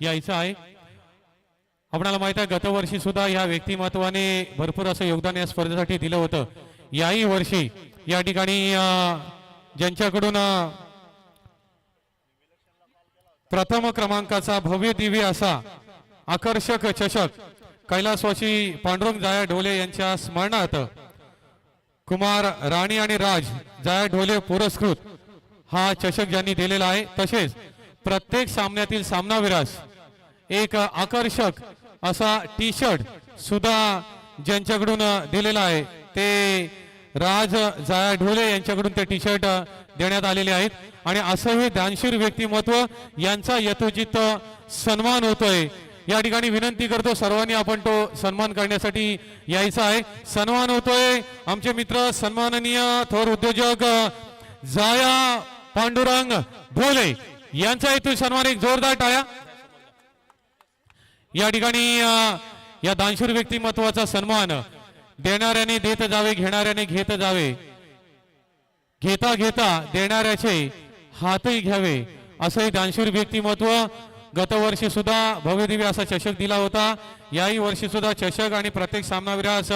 यायचं आहे. आपल्याला माहित आहे गतवर्षी सुद्धा या व्यक्तिमत्वाने भरपूर असं योगदान या स्पर्धेसाठी दिलं होतं. याही वर्षी या ठिकाणी ज्यांच्याकडून प्रथम क्रमांकाचा भव्य दिव्य असा आकर्षक चषक कैलासवासी पांडुरंग जाया ढोले यांच्या स्मरणार्थ कुमार राणी आणि राज जाया ढोले पुरस्कृत हा चषक ज्यांनी दिलेला आहे. तसेच प्रत्येक सामन्यातील सामनावीरास एक आकर्षक असा टी शर्ट सुद्धा ज्यांच्याकडून दिलेला आहे ते राज जाया ढोले यांच्याकडून ते टी शर्ट देण्यात आलेले आहेत. आणि असं हे दानशूर व्यक्तिमत्व यांचा यथोचित सन्मान होतोय. या ठिकाणी विनंती करतो सर्वांनी आपण तो सन्मान करण्यासाठी यायचा आहे. सन्मान होतोय आमचे मित्र सन्माननीय थोर उद्योजक जाया पांडुरंग ढोले यांचा हेतू सन्मान. एक जोरदार टाळ्या. या ठिकाणी या दानशूर व्यक्तिमत्वाचा सन्मान देणाऱ्याने देत जावे, घेणाऱ्याने घेत जावे, घेता घेता देणाऱ्याचे हातही घ्यावे असं हे दानशूर व्यक्तिमत्व. गतवर्षी सुद्धा भव्य दिव्य असा चषक दिला होता. याही वर्षी सुद्धा चषक आणि प्रत्येक सामनावीरास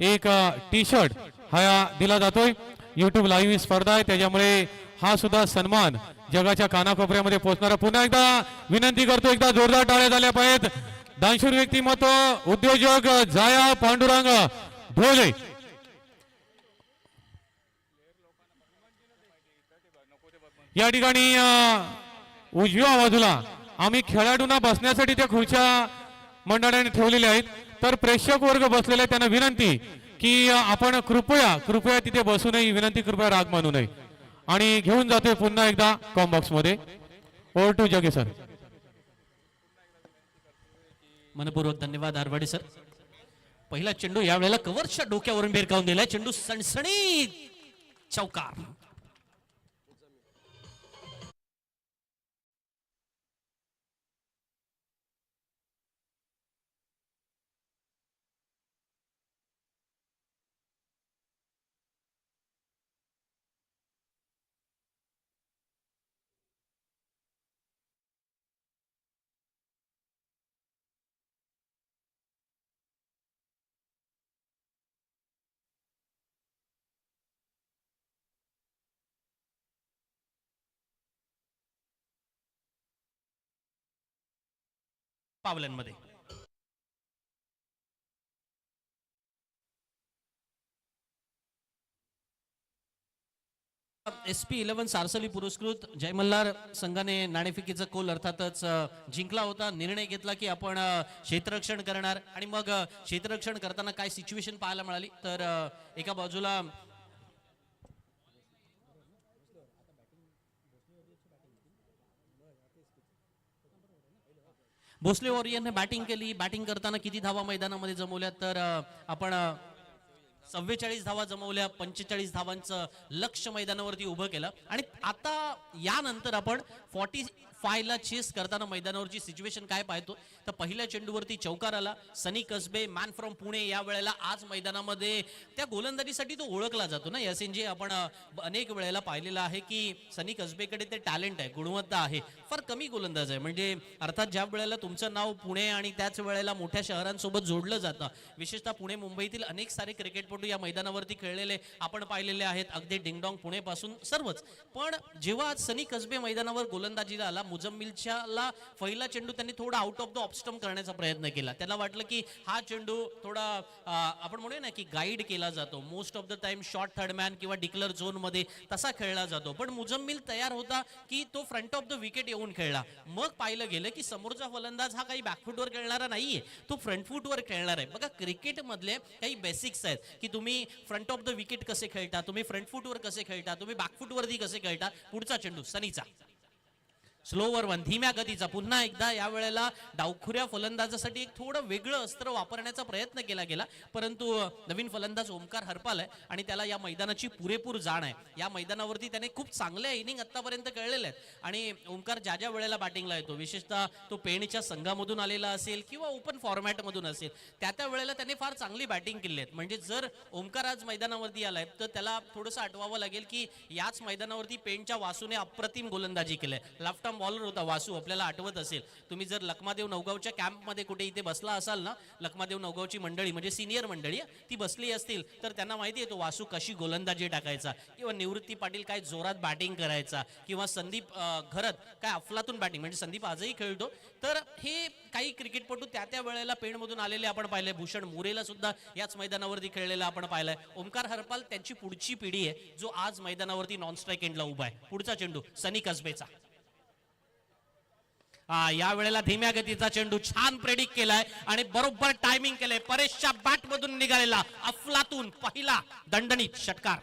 एक टी शर्ट हा दिला जातोय. युट्यूब लाईव्ह स्पर्धा आहे त्याच्यामुळे हा सुद्धा सन्मान जगाच्या कानाकोपऱ्यामध्ये पोहोचणारा. पुन्हा एकदा विनंती करतो, एकदा जोरदार टाळ्या झाल्या पाहिजेत. दानशूर व्यक्तिमत्व उद्योजक जाया पांडुरंग ढोले. या ठिकाणी उजव्या बाजूला आम्ही खेळाडूंना बसण्यासाठी त्या खुर्च्या मंडळाने ठेवलेल्या आहेत. तर प्रेक्षक वर्ग बसलेले त्यांना विनंती की आपण कृपया तिथे बसू नये, विनंती कृपया राग मानू नये. आणि घेऊन जातोय पुन्हा एकदा कॉम्बॉक्स मध्ये. ओव्हर टू जगे सर. मनपूर्वक धन्यवाद आरवाडे सर. पहिला चेंडू यावेळेला कव्हरच्या डोक्यावरून भिरकावून दिलाय. चेंडू सणसणीत चौकार. पावलांमध्ये SP 11 सारसली पुरस्कृत जय मल्हार संघाने नाणेफेकीचा कोल अर्थातच जिंकला होता. निर्णय घेतला की आपण क्षेत्ररक्षण करणार. आणि मग क्षेत्ररक्षण करताना काय सिच्युएशन पाहायला मिळाली तर एका बाजूला भोसले वॉरियरने बॅटिंग केली. बॅटिंग करताना किती धावा मैदानामध्ये जमवल्या तर आपण 44 धावा जमवल्या. 45 धावांचं लक्ष मैदानावरती उभं केलं. आणि आता यानंतर आपण 45 ला चेस करताना मैदानावरची सिच्युएशन काय पाहतो तर पहिल्या चेंडूवरती चौकार आला. सनी कसबे मॅन फ्रॉम पुणे या वेळेला आज मैदानामध्ये त्या गोलंदाजीसाठी तो ओळखला जातो ना. यासिनजी आपण अनेक वेळेला पाहिलेलं आहे की सनी कसबेकडे ते टॅलेंट आहे, गुणवत्ता आहे, फार कमी गोलंदाज आहे. म्हणजे अर्थात ज्या वेळेला तुमचं नाव पुणे आणि त्याच वेळेला मोठ्या शहरांसोबत जोडलं जातं, विशेषतः पुणे मुंबईतील अनेक सारे क्रिकेटपटू या मैदानावरती खेळलेले आपण पाहिलेले आहेत. अगदी डिंगडॉंग पुणे पासून सर्वच. पण जेव्हा आज सनी कसबे मैदानावर गोलंदाजीला आला, मुजम्मिलच्या पहिला चेंडू त्यांनी थोडा आउट ऑफ द ऑफस्टंप करण्याचा प्रयत्न केला. त्याला वाटलं की हा चेंडू थोडा आपण म्हणूया ना की गाईड केला जातो. Most of the time short third man किंवा डिक्लर झोन मध्ये तसा खेळला जातो. पण मुजम्मिल तयार होता की तो फ्रंट ऑफ द विकेट येऊन खेळला. मग पाहिलं गेलं की समोरचा फलंदाज हा काही बॅकफुटवर खेळणारा नाहीये, तो फ्रंट फुटवर खेळणार आहे. बघा क्रिकेट मधले काही बेसिक्स आहेत की तुम्ही फ्रंट ऑफ द विकेट कसे खेळता, तुम्ही फ्रंट फुटवर कसे खेळता, तुम्ही बॅकफुटवरती कसे खेळता. पुढचा चेंडू सनीचा स्लोवर वन, धीम्या गतीचा. पुन्हा एकदा या वेळेला डावखुऱ्या फलंदाजासाठी एक थोडं वेगळं अस्त्र वापरण्याचा प्रयत्न केला गेला. परंतु नवीन फलंदाज ओमकार हरपाल आहे आणि त्याला या मैदानाची पुरेपूर जाण आहे. या मैदानावरती त्याने खूप चांगल्या इनिंग आतापर्यंत खेळलेल्या आहेत. आणि ओमकार ज्या ज्या वेळेला बॅटिंगला येतो, विशेषतः तो पेणच्या संघामधून आलेला असेल किंवा ओपन फॉर्मॅट मधून असेल, त्या वेळेला त्याने फार चांगली बॅटिंग केली आहे. म्हणजे जर ओमकार आज मैदानावरती आलाय तर त्याला थोडंसं आठवावं लागेल की याच मैदानावरती पेणच्या वासूने अप्रतिम गोलंदाजी केली आहे. लेफ्ट ऑर्म बॉलर होता वासू, आपल्याला आठवत असेल. तुम्ही जर लखमादेव नवगावच्या कॅम्पमध्ये कुठे इथे बसला असाल ना, लखमादेव नवगावची मंडळी म्हणजे सिनियर मंडळी ती बसली असतील तर त्यांना माहिती आहे तो वासू कशी गोलंदाजी टाकायचा, किंवा निवृत्ती पाटील काय जोरात बॅटिंग करायचा, किंवा संदीप घरत काय अफलातून बॅटिंग, म्हणजे संदीप आजही खेळतो. तर हे काही क्रिकेटपटू त्या वेळेला पेणमधून आलेले आपण पाहिले. भूषण मोरेला सुद्धा याच मैदानावरती खेळलेला आपण पाहिलाय. ओमकार हरपाल त्यांची पुढची पिढी आहे जो आज मैदानावरती नॉन स्ट्राईक एंडला उभा आहे. पुढचा चेंडू सनी कसबेचा. या वेळेला धीम्या गतीचा चेंडू छान प्रेडिक्ट केलाय आणि बरोबर टायमिंग केलंय. परेशच्या बॅट मधून निघालेला अफलातून पहिला दणदणीत षटकार.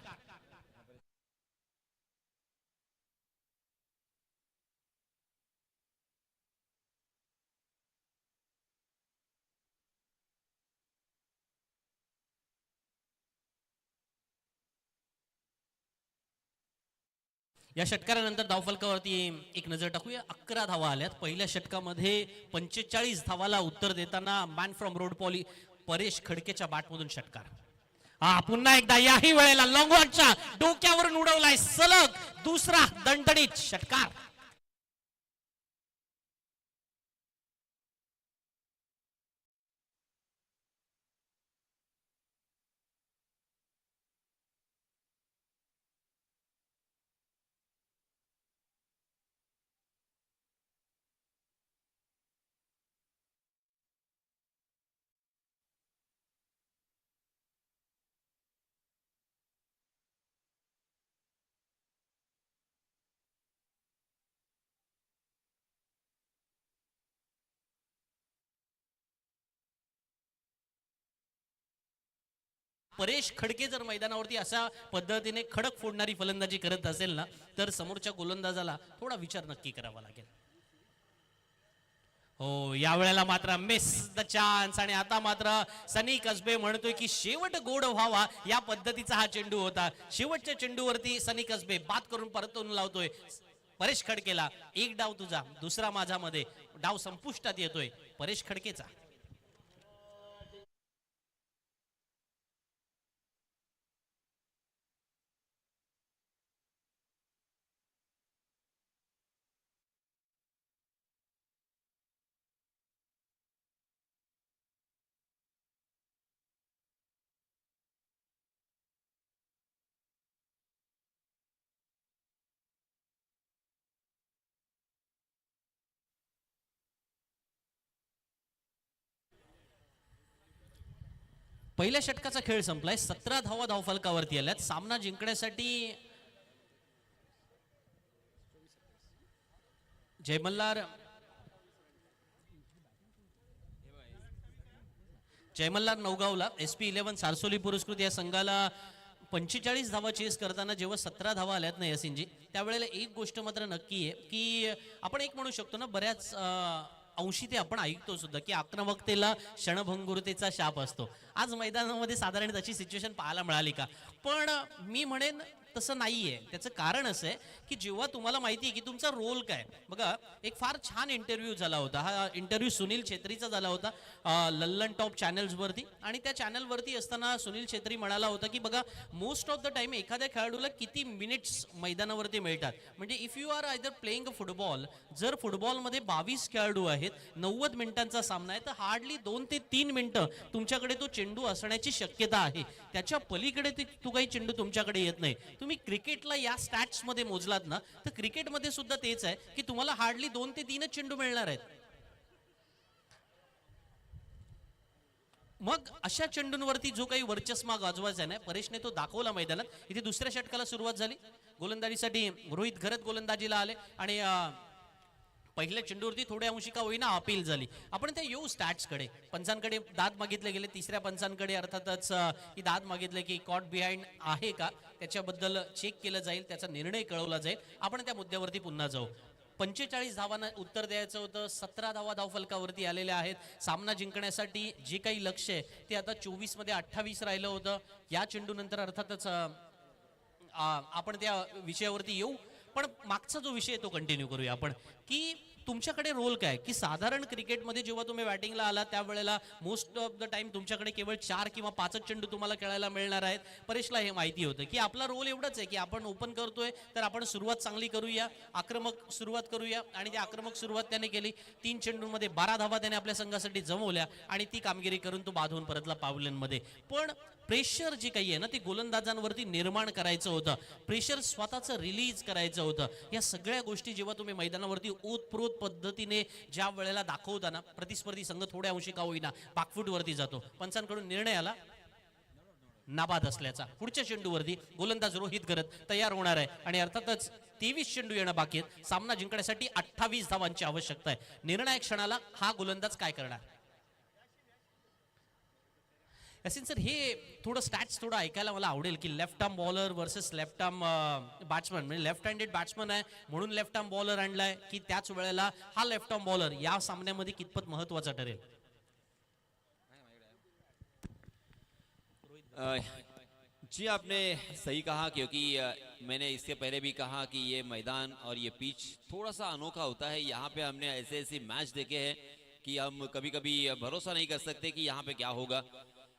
या षटकारानंतर धावफलकावरती एक नजर टाकूया. 11 धावा आल्यात. पहिल्या षटकामध्ये 45 धावाला उत्तर देताना man from road Poly Paresh खडकेच्या बॅटमधून षटकार. पुन्हा एकदा याही वेळेला लॉंगॉनच्या डोक्यावरून उडवलाय सलग दुसरा दणदणीत षटकार. परेश खडके जर मैदानावरती अशा पद्धतीने खडक फोडणारी फलंदाजी करत असेल ना, तर समोरच्या गोलंदाजाला थोडा विचार नक्की करावा लागेल. हो, या वेळेला मात्र मिस द चान्स. आणि आता मात्र सनी कसबे म्हणतोय की शेवट गोड व्हावा या पद्धतीचा हा चेंडू होता. शेवटच्या चेंडूवरती सनी कसबे बाद करून परतून लावतोय परेश खडकेला. एक डाव तुझा, दुसरा माझा मध्ये डाव संपुष्टात येतोय परेश खडकेचा. पहिल्या षटकाचा खेळ संपलाय. 17 धावा धावफलकावरती आल्यात. सामना जिंकण्यासाठी जयमल्लार नवगावला SP11 सारसोली पुरस्कृत या संघाला 45 धावा चेस करताना जेव्हा 17 धावा आल्यात ना यासिनजी, त्यावेळेला एक गोष्ट मात्र नक्की आहे की आपण एक म्हणू शकतो ना, बऱ्याच अंशी ते आपण ऐकतो सुद्धा की आक्रमकतेला क्षणभंगुरतेचा शाप असतो. आज मैदानामध्ये साधारण तशी सिच्युएशन पाहायला मिळाली का? पण मी म्हणेन तसं नाहीये. त्याचं कारण असं आहे की जेव्हा तुम्हाला माहिती आहे की तुमचा रोल काय. बघा, एक फार छान इंटरव्ह्यू झाला होता. हा इंटरव्ह्यू सुनील छेत्रीचा झाला होता लल्लन टॉप चॅनल्सवरती. आणि त्या चॅनलवरती असताना सुनील छेत्री म्हणाला होता की बघा, मोस्ट ऑफ द टाइम एखाद्या खेळाडूला किती मिनिट्स मैदानावरती मिळतात. म्हणजे if you are either playing a football, जर फुटबॉलमध्ये 22 खेळाडू आहेत, 90 मिनिटांचा सामना आहे, तर हार्डली 2 ते 3 मिनिटं तुमच्याकडे तो चेंडू असण्याची शक्यता आहे. त्याच्या पलीकडे तो काही चेंडू तुमच्याकडे येत नाही. तुम्ही क्रिकेटला या स्टॅट्स मध्ये मोजलात ना, तर क्रिकेटमध्ये सुद्धा तेच आहे की तुम्हाला हार्डली 2 ते 3 चेंडू मिळणार आहेत. मग अशा चेंडूंवरती जो काही वर्चस्व गाजवायचा आहे ना, परेशने तो दाखवला मैदानात. इथे दुसऱ्या षटकाला सुरुवात झाली. गोलंदाजीसाठी रोहित घरत गोलंदाजीला आले आणि पहिल्या चेंडूवरती थोड्या अंशी का होईना अपील झाली. आपण त्या येऊ स्टॅट्सकडे. पंचांकडे दाद मागितले गेले. तिसऱ्या पंचांकडे अर्थातच ही दाद मागितले की कॉट बिहाइंड आहे का, त्याच्याबद्दल चेक केलं जाईल, त्याचा निर्णय कळवला जाईल. आपण त्या मुद्द्यावरती पुन्हा जाऊ. 45 धावांना उत्तर द्यायचं होतं. 17 धावा धावफलकावरती आलेल्या आहेत. सामना जिंकण्यासाठी जे काही लक्ष आहे ते आता 24 मध्ये 28 राहिलं होतं. या चेंडूनंतर अर्थातच आपण त्या विषयावरती येऊ. पण मागचा जो विषय तो कंटिन्यू करूया आपण की तुमच्याकडे रोल काय की साधारण क्रिकेटमध्ये जेव्हा तुम्ही बॅटिंगला आला त्यावेळेला मोस्ट ऑफ द टाइम तुमच्याकडे केवळ 4 किंवा 5 चेंडू तुम्हाला खेळायला मिळणार आहेत. परेशला हे माहिती होतं की आपला रोल एवढाच आहे की आपण ओपन करतोय तर आपण सुरुवात चांगली करूया, आक्रमक सुरुवात करूया. आणि ती आक्रमक सुरुवात त्याने केली. 3 चेंडूंमध्ये 12 धावा त्याने आपल्या संघासाठी जमवल्या आणि ती कामगिरी करून तो बाधून परतला पावलांमध्ये. पण प्रेशर जे काही आहे ना ते गोलंदाजांवरती निर्माण करायचं होतं, प्रेशर स्वतःचं रिलीज करायचं होतं. या सगळ्या गोष्टी जेव्हा तुम्ही मैदानावरती ओतप्रोत पद्धतीने ज्या वेळेला दाखवताना प्रतिस्पर्धी संघ थोड्या अंशी का होईना पाकफूटवरती जातो. पंचांकडून निर्णय आला नाबाद असल्याचा. पुढच्या चेंडूवरती गोलंदाज रोहित करत तयार होणार आहे आणि अर्थातच 23 चेंडू येणं बाकी आहेत. सामना जिंकण्यासाठी 28 धावांची आवश्यकता आहे. निर्णायक क्षणाला हा गोलंदाज काय करणार? यासिन सर, हे थोडं स्टॅट्स थोडं ऐकायला मला आवडेल की left arm bowler versus left arm batsman, म्हणजे लेफ्ट हँडेड बॅट्समन आहे म्हणून लेफ्ट आर्म बॉलर आणलाय की त्याच वेळेला हा लेफ्ट आर्म बॉलर या सामन्यामध्ये कितपत महत्वाचा ठरेल? जी आपने सही कहा, क्योंकि मैंने इससे पहले भी कहा कि ये मैदान और ये पिच थोड़ा सा अनोखा होता है. यहाँ पे हमने ऐसे ऐसे मैच देखे हैं कि हम कभी कभी भरोसा नहीं कर सकते कि यहाँ पे क्या होगा.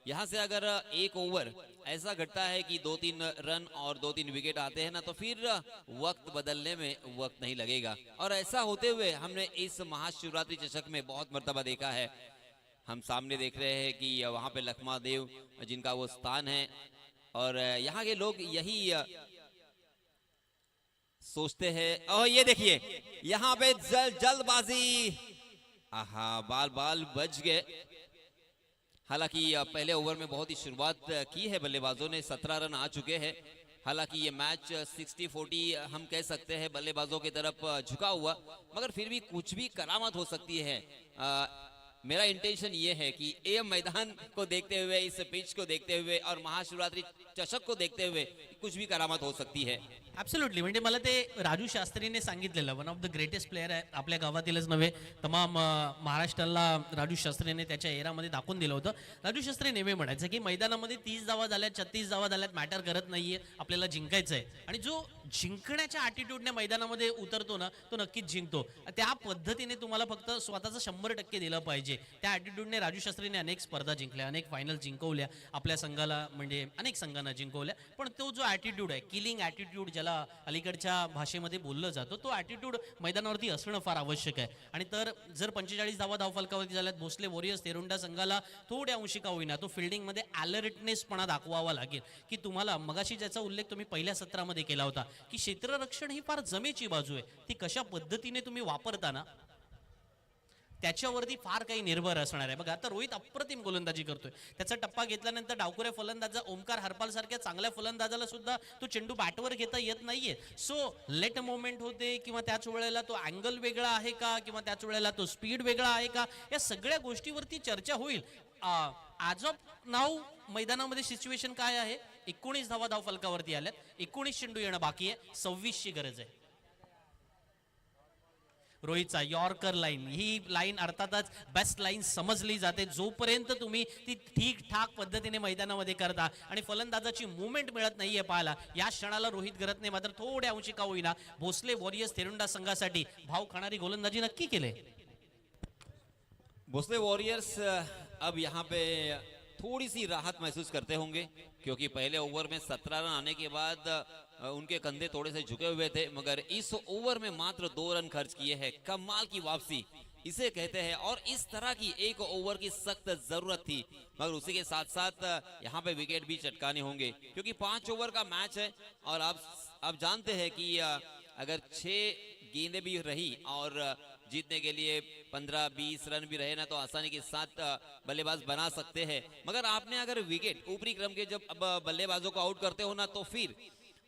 यहाँ से अगर एक ओवर ऐसा घटता है कि 2-3 रन और 2-3 विकेट आते हैं ना, तो फिर वक्त बदलने में वक्त नहीं लगेगा. और ऐसा होते हुए हमने इस महाशिवरात्रि चषक में बहुत मर्तबा देखा है. हम सामने देख रहे हैं कि वहां पे लखमा देव जिनका वो स्थान है, और यहाँ के लोग यही सोचते हैं. और ये देखिए यहाँ पे जल्दबाजी, आहा, बाल बाल बच गए. हालांकि पहले ओवर में बहुत ही शुरुआत की है बल्लेबाजों ने, 17 रन आ चुके हैं. हालांकि ये मैच 60-40 हम कह सकते हैं बल्लेबाजों की तरफ झुका हुआ, मगर फिर भी कुछ भी करामत हो सकती है. मेरा इंटेंशन ये है कि ये मैदान को देखते हुए, इस पिच को देखते हुए और महाशिवरात्रि चषक को देखते हुए कुछ भी करामत हो सकती है. ऍब्सोल्युटली. म्हणजे मला ते राजू शास्त्रीने सांगितलेलं, one of the greatest player आहे आपल्या गावातीलच नव्हे तमाम महाराष्ट्राला राजू शास्त्रीने त्याच्या एरामध्ये दाखवून दिलं होतं. राजू शास्त्री नेहमी म्हणायचं की मैदानामध्ये 30 धावा झाल्यात, 36 धावा झाल्यात, मॅटर करत नाहीये, आपल्याला जिंकायचं आहे. आणि जो जिंकण्याच्या ॲटिट्यूडने मैदानामध्ये उतरतो ना तो नक्कीच जिंकतो. त्या पद्धतीने तुम्हाला फक्त स्वतःचं 100% दिलं पाहिजे. त्या ॲटिट्यूडने राजू शास्त्रीने अनेक स्पर्धा जिंकल्या, अनेक फायनल जिंकवल्या, आपल्या संघाला म्हणजे अनेक संघांना जिंकवल्या. पण तो जो ॲटिट्यूड आहे, किलिंग ॲटिट्यूड ज्याला अलीकडच्या भाषेमध्ये बोललं जातं, तो ॲटिट्यूड मैदानावरती असणं फार आवश्यक आहे. आणि तर जर 45 धावा धावफलकावरती झाल्यात, भोसले वॉरियर्स तेरुंडा संघाला थोड्या अंशी का होईना तो फिल्डिंगमध्ये अलर्टनेसपणा दाखवावा लागेल. की तुम्हाला मगाशी ज्याचा उल्लेख तुम्ही पहिल्या सत्रामध्ये केला होता की क्षेत्ररक्षण ही फार जमेची बाजू आहे, ती कशा पद्धतीने तुम्ही वापरताना त्याच्यावरती फार काही निर्भर असणार आहे. बघा आता रोहित अप्रतिम गोलंदाजी करतोय, त्याचा टप्पा घेतल्यानंतर डावखुऱ्या फलंदाजा ओमकार हरपाल सारख्या चांगल्या फलंदाजाला सुद्धा तो चेंडू बॅटवर घेता येत नाहीये. सो लेट मोमेंट होते किंवा त्याच वेळेला तो अँगल वेगळा आहे का, किंवा त्याच वेळेला तो स्पीड वेगळा आहे का, या सगळ्या गोष्टीवरती चर्चा होईल. आज ऑफ नाऊ मैदानामध्ये सिच्युएशन काय आहे? 19 धावा धाव फलकावरती आल्यात, 19 चेंडू येणं बाकी आहे, 26 ची गरज आहे. रोहितचा यॉर्कर लाईन, ही लाईन अर्थातच बेस्ट लाईन समजली जाते जोपर्यंत तुम्ही ती ठीक ठाक पद्धतीने मैदानामध्ये करता आणि फलंदाजाची मुवमेंट मिळत नाहीये पाहायला. या क्षणाला रोहित गरतने मात्र थोड्या अंशी का होईना भोसले वॉरियर्स तेरुंडा संघासाठी भाव खाणारी गोलंदाजी नक्की केले. भोसले वॉरियर्स अब यहाँ पे थोड़ी सी राहत महसूस करते होंगे, क्योंकि पहले ओवर में 17 रन आने के बाद उनके कंधे थोड़े से झुके हुए थे, मगर इस ओवर में मात्र 2 रन खर्च किए हैं. कमाल की वापसी इसे कहते हैं, और इस तरह की एक ओवर की सख्त जरूरत थी. मगर उसी के साथ साथ यहाँ पे विकेट भी चटकाने होंगे, क्योंकि 5 ओवर का मैच है. और आप जानते हैं कि अगर 6 गेंदें भी रही और जीतने के लिए 15-20 रन भी रहे ना, तो आसानी के साथ बल्लेबाज बना सकते हैं. मगर आपने अगर विकेट ऊपरी क्रम के जब बल्लेबाजों को आउट करते हो ना, तो फिर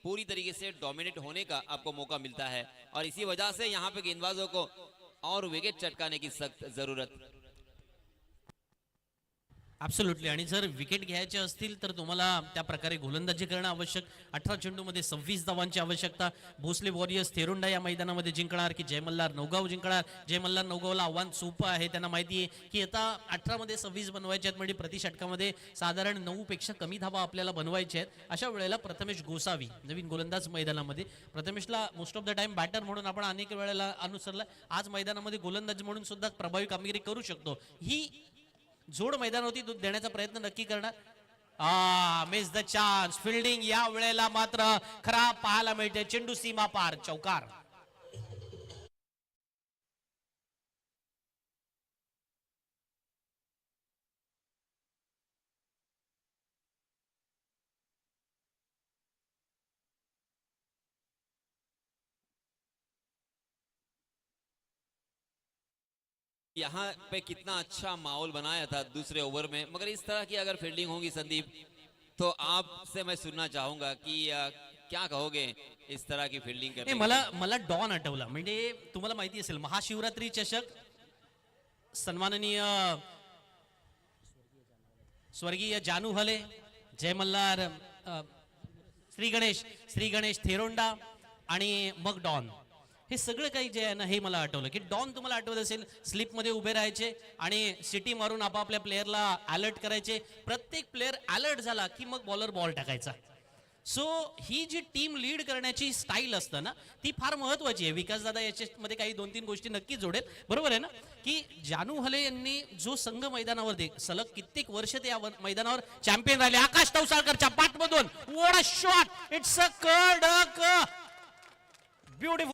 पूरी तरीके से डोमिनेट होने का आपको मौका मिलता है. और इसी वजह से यहाँ पे गेंदबाजों को और विकेट चटकाने की सख्त जरूरत. ॲब्सोल्युटली. आणि जर विकेट घ्यायचे असतील तर तुम्हाला त्या प्रकारे गोलंदाजी करणं आवश्यक. 18 चेंडूमध्ये 26 धावांची आवश्यकता. भोसले वॉरियर्स थेरुंडा या मैदानामध्ये जिंकणार की जय मल्हार नौगाव जिंकणार? जय मल्हार नौगावला आव्हान सोपं आहे. त्यांना माहिती आहे की आता 18 मध्ये 26 बनवायचे आहेत, म्हणजे प्रति षटकामध्ये साधारण 9 पेक्षा कमी धावा आपल्याला बनवायचे आहेत. अशा वेळेला प्रथमेश गोसावी नवीन गोलंदाज मैदानामध्ये. प्रथमेशला most of the time batter म्हणून आपण अनेक वेळेला अनुसरला, आज मैदानामध्ये गोलंदाज म्हणून सुद्धा प्रभावी कामगिरी करू शकतो. ही जोड मैदानावरती देण्याचा प्रयत्न नक्की करणार. Miss the chance. फिल्डिंग या वेळेला मात्र खराब पाहायला मिळते. चेंडू सीमा पार, चौकार. यहाँ पे कितना अच्छा माहौल बनाया था दूसरे ओवर में, मगर इस तरह की अगर फील्डिंग होगी संदीप, तो आपसे मैं सुनना चाहूंगा कि क्या कहोगे इस तरह की फील्डिंग करने नाही, मला डॉन आठवला. म्हणजे तुम्हाला माहिती असेल महाशिवरात्री चषक सन्माननीय स्वर्गीय जानू हले, जय मल्हार, श्री गणेश थेरोंडा आणि मग डॉन, हे सगळं काही जे आहे ना हे मला आठवलं की डॉन तुम्हाला आठवत असेल स्लिपमध्ये उभे राहायचे आणि सिटी मारून आपापल्या प्लेअरला अलर्ट करायचे. प्रत्येक प्लेअर अलर्ट झाला की मग बॉलर बॉल टाकायचा. सो ही जी टीम लीड करण्याची स्टाईल असतं ना ती फार महत्वाची आहे. विकास दादा याच्यामध्ये काही 2-3 गोष्टी नक्की जोडेल. बरोबर आहे ना की जानू हले यांनी जो संघ मैदानावर सलग कित्येक वर्ष ते या मैदानावर चॅम्पियन राहिले. आकाश तवसाळकरच्या पाठमधून what a shot, it's a कडक ब्युटिफुल.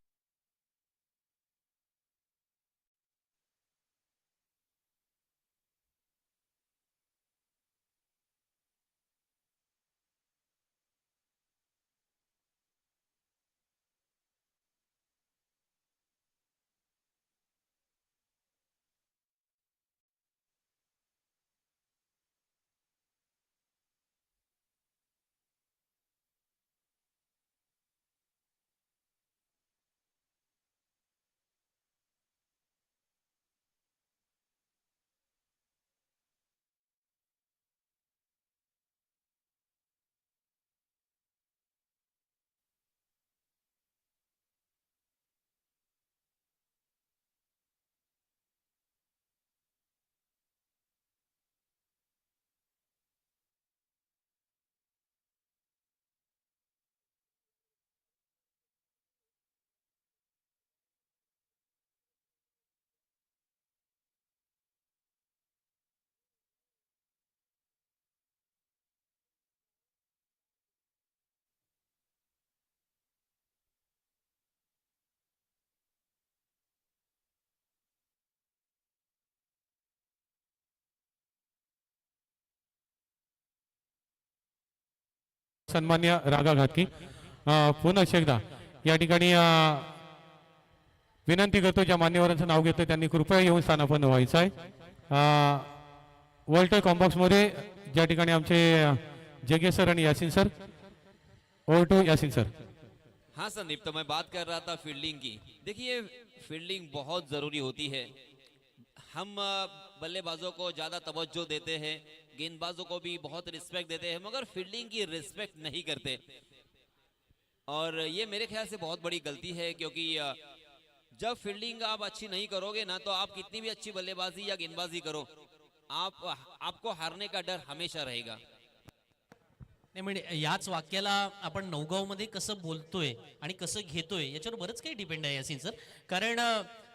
सन्मान्य रागा घातकी, पुन्हा एकदा या ठिकाणी विनंती करतो ज्या मान्यवरांचं नाव घेतलं त्यांनी कृपया येऊन स्थानापन्न व्हायचं आहे. वर्ल्ड कॉम्बॉक्स मध्ये ज्या ठिकाणी आमचे जगे सर आणि Yasin sir, over to Yasin sir. हाँ संदीप, तो मैं बात कर रहा था फील्डिंग की. देखिए फील्डिंग बहुत जरूरी होती है. हम बल्लेबाजों को ज्यादा तवज्जो देते हैं, गेंदबाजों को भी बहुत रिस्पेक्ट देते हैं, मगर फील्डिंग की रिस्पेक्ट नहीं करते. और ये मेरे ख्याल से बहुत बड़ी गलती है, क्योंकि जब फील्डिंग आप अच्छी नहीं करोगे ना, तो आप कितनी भी अच्छी बल्लेबाजी या गेंदबाजी करो, आपको हारने का डर हमेशा रहेगा. नाही म्हणजे याच वाक्याला आपण नौगाव मध्ये कसं बोलतोय आणि कसं घेतोय याच्यावर बरंच काही डिपेंड आहे यासिन सर. कारण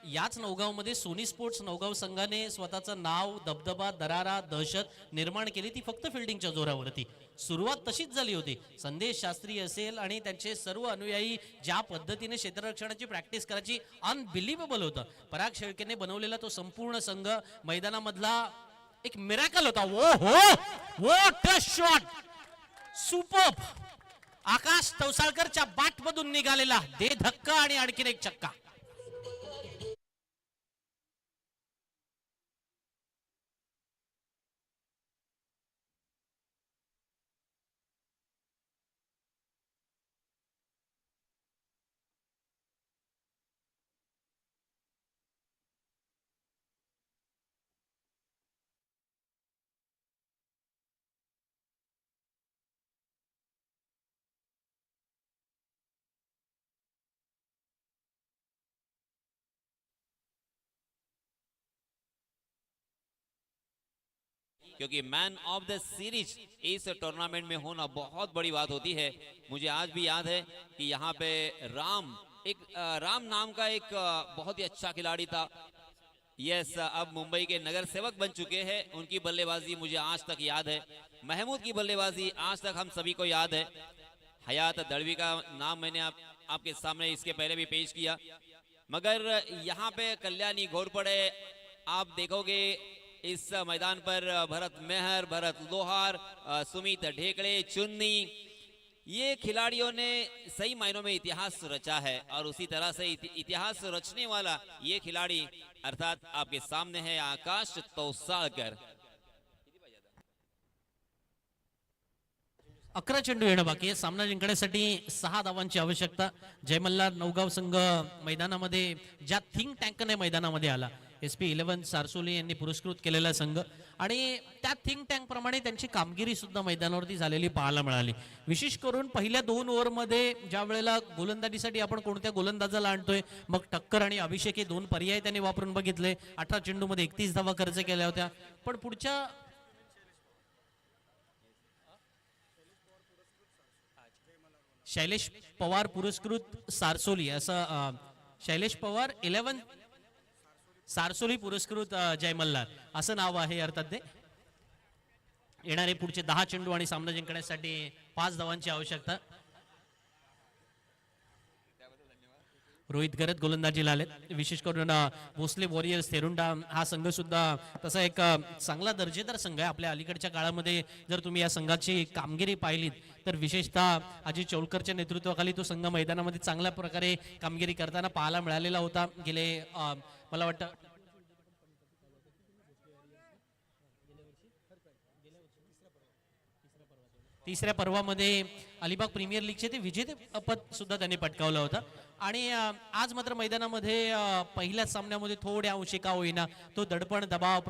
याच नौगाव मध्ये सोनी स्पोर्ट्स नौगाव संघाने स्वतःचं नाव, दबदबा, दरारा, दहशत निर्माण केली ती फक्त फिल्डिंगच्या जोरावरती. सुरुवात तशीच झाली होती. संदेश शास्त्री असेल आणि त्यांचे सर्व अनुयायी ज्या पद्धतीने क्षेत्ररक्षणाची प्रॅक्टिस करायची, अनबिलिव्हेबल होतं. पराग शेळकेने बनवलेला तो संपूर्ण संघ मैदानामधला एक मिरॅकल होता. ओ हो, व्हाट अ शॉट, सुपर्ब. आकाश तवसाळकरच्या बॅटमधून निघालेला दे धक्का आणि आणखीन एक चक्का. क्योंकि man of the series is tournament में होना बहुत बड़ी बात होती है। मुझे आज भी याद है कि यहाँ पे राम नाम का एक बहुत ही अच्छा खिलाड़ी था। यस, अब मुंबई के नगर सेवक बन चुके हैं। उनकी बल्लेबाजी मुझे आज तक याद है। महमूद की बल्लेबाजी आज तक हम सभी को याद है। हयात दड़वी का नाम मैंने आपके सामने इसके पहले भी पेश किया, मगर यहाँ पे कल्याणी घोरपड़े आप देखोगे इस मैदान पर भरत मेहर, भरत लोहार, सुमित ढेकड़े, चुन्नी, ये खिलाड़ियों ने सही मायनों में इतिहास रचा है। और उसी तरह से इतिहास रचने वाला ये खिलाड़ी अर्थात आपके सामने है आकाश तौसाळकर। 11 चेंडू येणं बाकी आहे। सामना जिंकण्यासाठी 6 धावांची आवश्यकता। जय मल्हार नवगाव संघ मैदानामध्ये ज्या थिंक टँकने मैदानामध्ये आला, SP 11 सारसोली यांनी पुरस्कृत केलेला संघ, आणि त्या थिंक टँक प्रमाणे त्यांची कामगिरी सुद्धा मैदानावरती झालेली पाहायला मिळाली। विशेष करून पहिल्या 2 ओव्हरमध्ये ज्या वेळेला गोलंदाजीसाठी आपण कोणत्या गोलंदाजाला आणतोय, मग टक्कर आणि अभिषेक हे 2 पर्याय त्यांनी वापरून बघितले। 18 चेंडूमध्ये 31 धावा खर्च केल्या होत्या, पण पुढच्या शैलेश पवार पुरस्कृत सारसोली असं शैलेश पवार 11 सारसोली पुरस्कृत जय मल्हार असं नाव आहे। अर्थात ते येणारे पुढचे 10 चेंडू आणि सामना जिंकण्यासाठी 5 धावांची आवश्यकता। रोहित गरत गोलंदाजीला आले। विशेष करून भोसले वॉरियर्स थेरुंडा हा संघ सुद्धा तसा एक चांगला दर्जेदार संघ आहे। आपल्या अलीकडच्या काळामध्ये जर तुम्ही या संघाची कामगिरी पाहिलीत तर विशेषतः अजित चौलकरच्या नेतृत्वाखाली तो संघ मैदानामध्ये चांगल्या प्रकारे कामगिरी करताना पाहायला मिळालेला होता। गेले मला वाटतं तिसऱ्या पर्वामध्ये अलिबाग प्रीमियर लीगचे ते विजेते पद सुद्धा त्यांनी पटकावलं होतं। आणि आज मात्र मैदानामध्ये पहिल्या सामन्यामध्ये थोड्या अंशी का होईना तो दडपण दबाव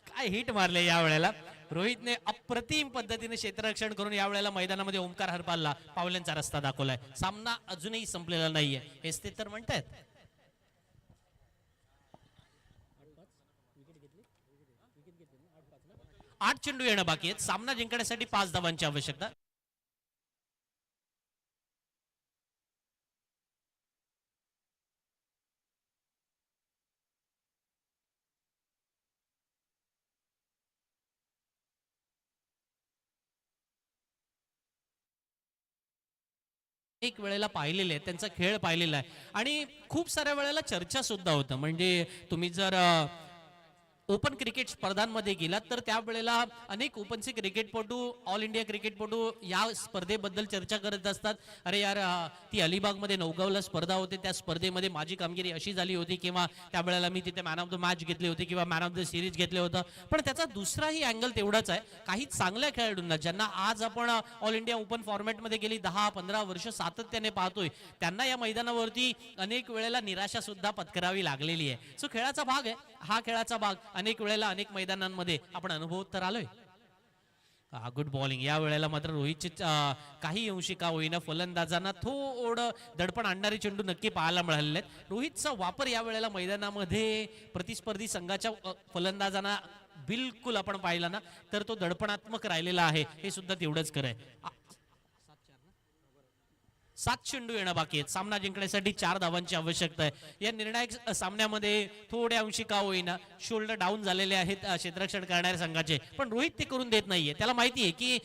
काय हिट मारले या वेळेला रोहितने। अप्रतिम पद्धतीने क्षेत्ररक्षण करून या वेळेला मैदानामध्ये ओमकार हरपालला पावलांचा रस्ता दाखवलाय। सामना अजूनही संपलेला नाहीये हेच ते तर म्हणतायत। 8 चेंडू येणं बाकी आहेत। सामना जिंकण्यासाठी 5 धावांची आवश्यकता। एक वेळेला पाहिलेले आहे, त्यांचा खेळ पाहिलेला आहे आणि खूप साऱ्या वेळेला चर्चा सुद्धा होतं। म्हणजे तुम्ही जर ओपन क्रिकेट स्पर्धांमध्ये गेलात तर त्यावेळेला अनेक ओपनचे क्रिकेटपटू, ऑल इंडिया क्रिकेटपटू या स्पर्धेबद्दल चर्चा करत असतात। अरे यार, ती अलिबागमध्ये नवगावला स्पर्धा होते, त्या स्पर्धेमध्ये माझी कामगिरी अशी झाली होती, किंवा त्यावेळेला मी तिथे मॅन ऑफ द मॅच घेतले होते किंवा मॅन ऑफ द सिरीज घेतलं होतं। पण त्याचा दुसराही अँगल तेवढाच आहे। काही चांगल्या खेळाडूंना ज्यांना आज आपण ऑल इंडिया ओपन फॉर्मॅटमध्ये गेली 10-15 वर्ष सातत्याने पाहतोय, त्यांना या मैदानावरती अनेक वेळेला निराशा सुद्धा पत्करावी लागलेली आहे। सो खेळाचा भाग आहे हा। खेळाचा भाग अनेक वेळेला अनेक मैदानांमध्ये आपण अनुभवत तर आलोय। गुड बॉलिंग या वेळेला मात्र रोहितचे काही अंशी का होईना फलंदाजांना थोडं दडपण आणणारे चेंडू नक्की पाहायला मिळालेले आहेत। रोहितचा वापर या वेळेला मैदानामध्ये प्रतिस्पर्धी संघाच्या फलंदाजांना बिलकुल आपण पाहिला ना तर तो दडपणात्मक राहिलेला आहे, हे सुद्धा तेवढंच खरं आहे। 7 चेंडू येणं बाकी आहेत। सामना जिंकण्यासाठी 4 धावांची आवश्यकता आहे। या निर्णायक सामन्यामध्ये थोड्या अंशी का होईना शोल्डर डाऊन झालेले आहेत क्षेत्ररक्षण करणाऱ्या संघाचे, पण रोहित ते करून देत नाहीये। त्याला माहिती आहे की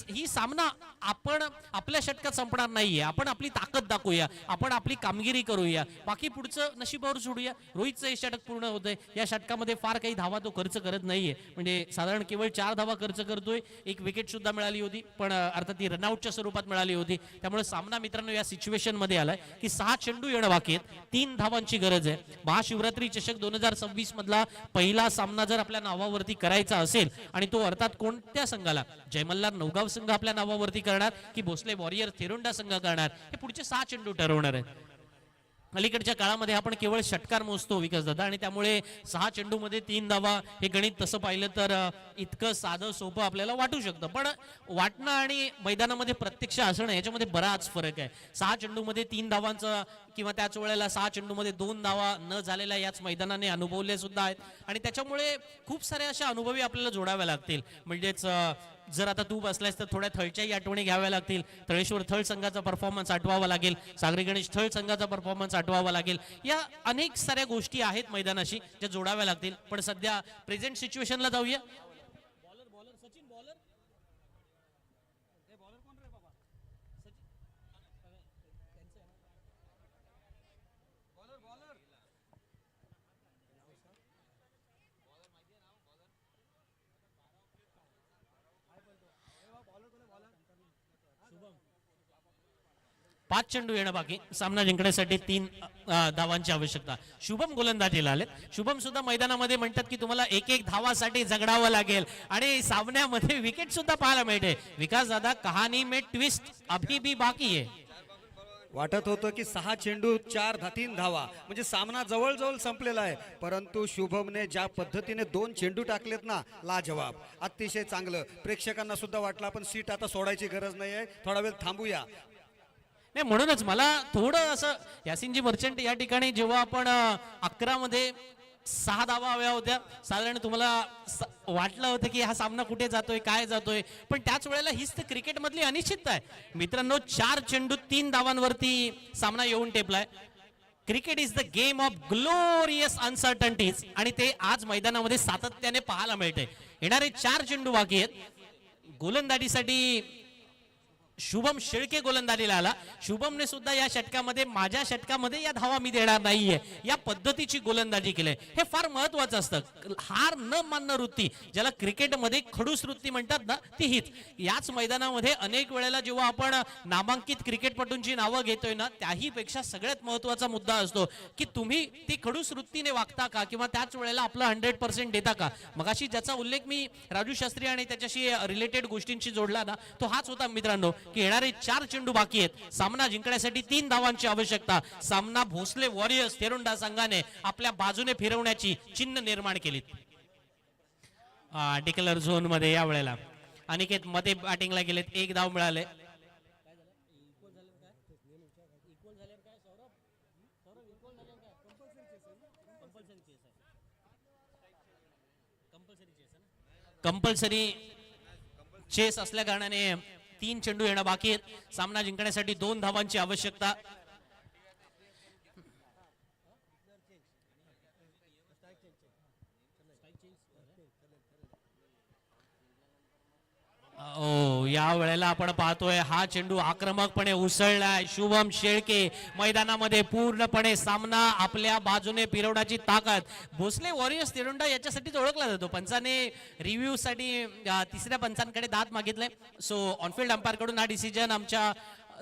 ही सामना आपण आपल्या षटकात संपणार नाहीये, आपण आपली ताकद दाखवूया, आपण आपली कामगिरी करूया, बाकी पुढचं नशिबावर सोडूया। रोहितचं हे षटक पूर्ण होतंय, या षटकामध्ये फार काही धावा तो खर्च करत नाहीये, म्हणजे साधारण केवळ 4 धावा खर्च करतोय। एक विकेट सुद्धा मिळाली होती, पण अर्थात ती रनआउटच्या स्वरूपात मिळाली होती। त्यामुळे सामना मित्रांनो या सिच्युएशन मध्ये आलाय की 6 चेंडू येणं बाकी आहेत, 3 धावांची गरज आहे। महाशिवरात्री चषक 2026 मधला पहिला सामना जर आपल्या नावावरती करायचा असेल, आणि तो अर्थात कोणत्या संघाला, जय मल्हार नवगाव संघ आपल्या नावावरती करणार की भोसले वॉरियर थेरुंडा संघ करणार, हे पुढचे 6 चेंडू ठरवणार आहेत। अलीकडच्या काळामध्ये आपण केवळ षटकार मोजतो विकास दादा, आणि त्यामुळे 6 चेंडूमध्ये 3 धावा हे गणित तसं पाहिलं तर इतकं साधं सोपं आपल्याला वाटू शकतं, पण वाटणं आणि मैदानामध्ये प्रत्यक्ष असणं याच्यामध्ये बराच फरक आहे. 6 चेंडूमध्ये 3 धावांचं किंवा त्याच वेळेला 6 चेंडूमध्ये 2 धावा न झालेल्या याच मैदानाने अनुभवले सुद्धा आहेत, आणि त्याच्यामुळे खूप साऱ्या अशा अनुभवी आपल्याला जोडाव्या लागतील. म्हणजेच जर आता तू बसलायस तर थोड्या थळच्याही आठवणी घ्याव्या लागतील. तळेश्वर थळ संघाचा परफॉर्मन्स आठवावा लागेल, सागरी गणेश थळ संघाचा परफॉर्मन्स आठवावा लागेल. या अनेक साऱ्या गोष्टी आहेत मैदानाशी ज्या जोडाव्या लागतील. पण सध्या प्रेझेंट सिच्युएशनला जाऊया. पाच चेंडू येणं बाकी, सामना जिंकण्यासाठी 3 धावांची आवश्यकता. शुभम गोलंदाजीला आले. शुभम सुद्धा मैदानामध्ये म्हणतात की तुम्हाला एक एक धावासाठी झगडावं लागेल, आणि सामन्यामध्ये विकेट सुद्धा पाहायला मिळते. विकास दादा, कहाणी में ट्विस्ट अभी भी बाकी आहे. वाटत होतं की 6 चेंडू 3 धावा म्हणजे सामना जवळजवळ संपलेला आहे, परंतु शुभमने ज्या पद्धतीने 2 चेंडू टाकलेत ना, लाजवाब, अतिशय चांगलं. प्रेक्षकांना सुद्धा वाटलं आपण सीट आता सोडायची गरज नाही आहे, थोडा वेळ थांबूया. नाही, म्हणूनच मला थोडं असं यासिनजी मर्चंट या ठिकाणी जेव्हा आपण 11 मध्ये 6 धावा हव्या होत्या, साधारण तुम्हाला वाटलं होतं की हा सामना कुठे जातोय, काय जातोय, पण त्याच वेळेला हीच तर क्रिकेट मधली अनिश्चितता आहे मित्रांनो. 4 चेंडू 3 धावांवरती सामना येऊन टेपलाय. Cricket is the game of glorious uncertainties, आणि ते आज मैदानामध्ये सातत्याने पाहायला मिळते. येणारे 4 चेंडू बाकी आहेत. गोलंदाजीसाठी शुभम शेळके गोलंदाजीला आला. शुभमने सुद्धा या षटकामध्ये, माझ्या षटकामध्ये या धावा मी देणार नाहीये, या पद्धतीची गोलंदाजी केली. हे फार महत्वाचं असतं. हार न मानणं वृत्ती, ज्याला क्रिकेटमध्ये खडूस वृत्ती म्हणतात ना, ती हीच. याच मैदानामध्ये अनेक वेळेला जेव्हा आपण नामांकित क्रिकेटपटूंची नावं घेतोय ना, त्याही पेक्षा सगळ्यात महत्वाचा मुद्दा असतो की तुम्ही ती खडूस वृत्तीने वागता का, किंवा त्याच वेळेला आपलं 100% देता का. मगाशी ज्याचा उल्लेख मी राजू शास्त्री आणि त्याच्याशी रिलेटेड गोष्टींशी जोडला ना, तो हाच होता मित्रांनो, की येणारे 4 चेंडू बाकी आहेत. सामना जिंकण्यासाठी 3 धावांची आवश्यकता. सामना भोसले वॉरियर्स तेरुंडा संघाने आपल्या बाजूने फिरवण्याची चिन्ह निर्माण केली. डिक्लेअर झोन मध्ये या वेळेला अनिकेत मध्ये बॅटिंगला गेलेत. 1 धाव मिळाले. कंपल्सरी चेस असल्या कारणाने 3 चेंडू येणं बाकी आहेत. सामना जिंकण्यासाठी 2 धावांची आवश्यकता. या वेळेला आपण पाहतोय हा चेंडू आक्रमकपणे उसळलाय. शुभम शेळके मैदानामध्ये पूर्णपणे सामना आपल्या बाजूने फिरवण्याची ताकद. भोसले वॉरियर्स तिरुंडा याच्यासाठीच ओळखला जातो. पंचाने रिव्ह्यू साठी 3ऱ्या पंचांकडे दाद मागितले. सो ऑनफिल्ड अंपायर कडून हा डिसिजन आमच्या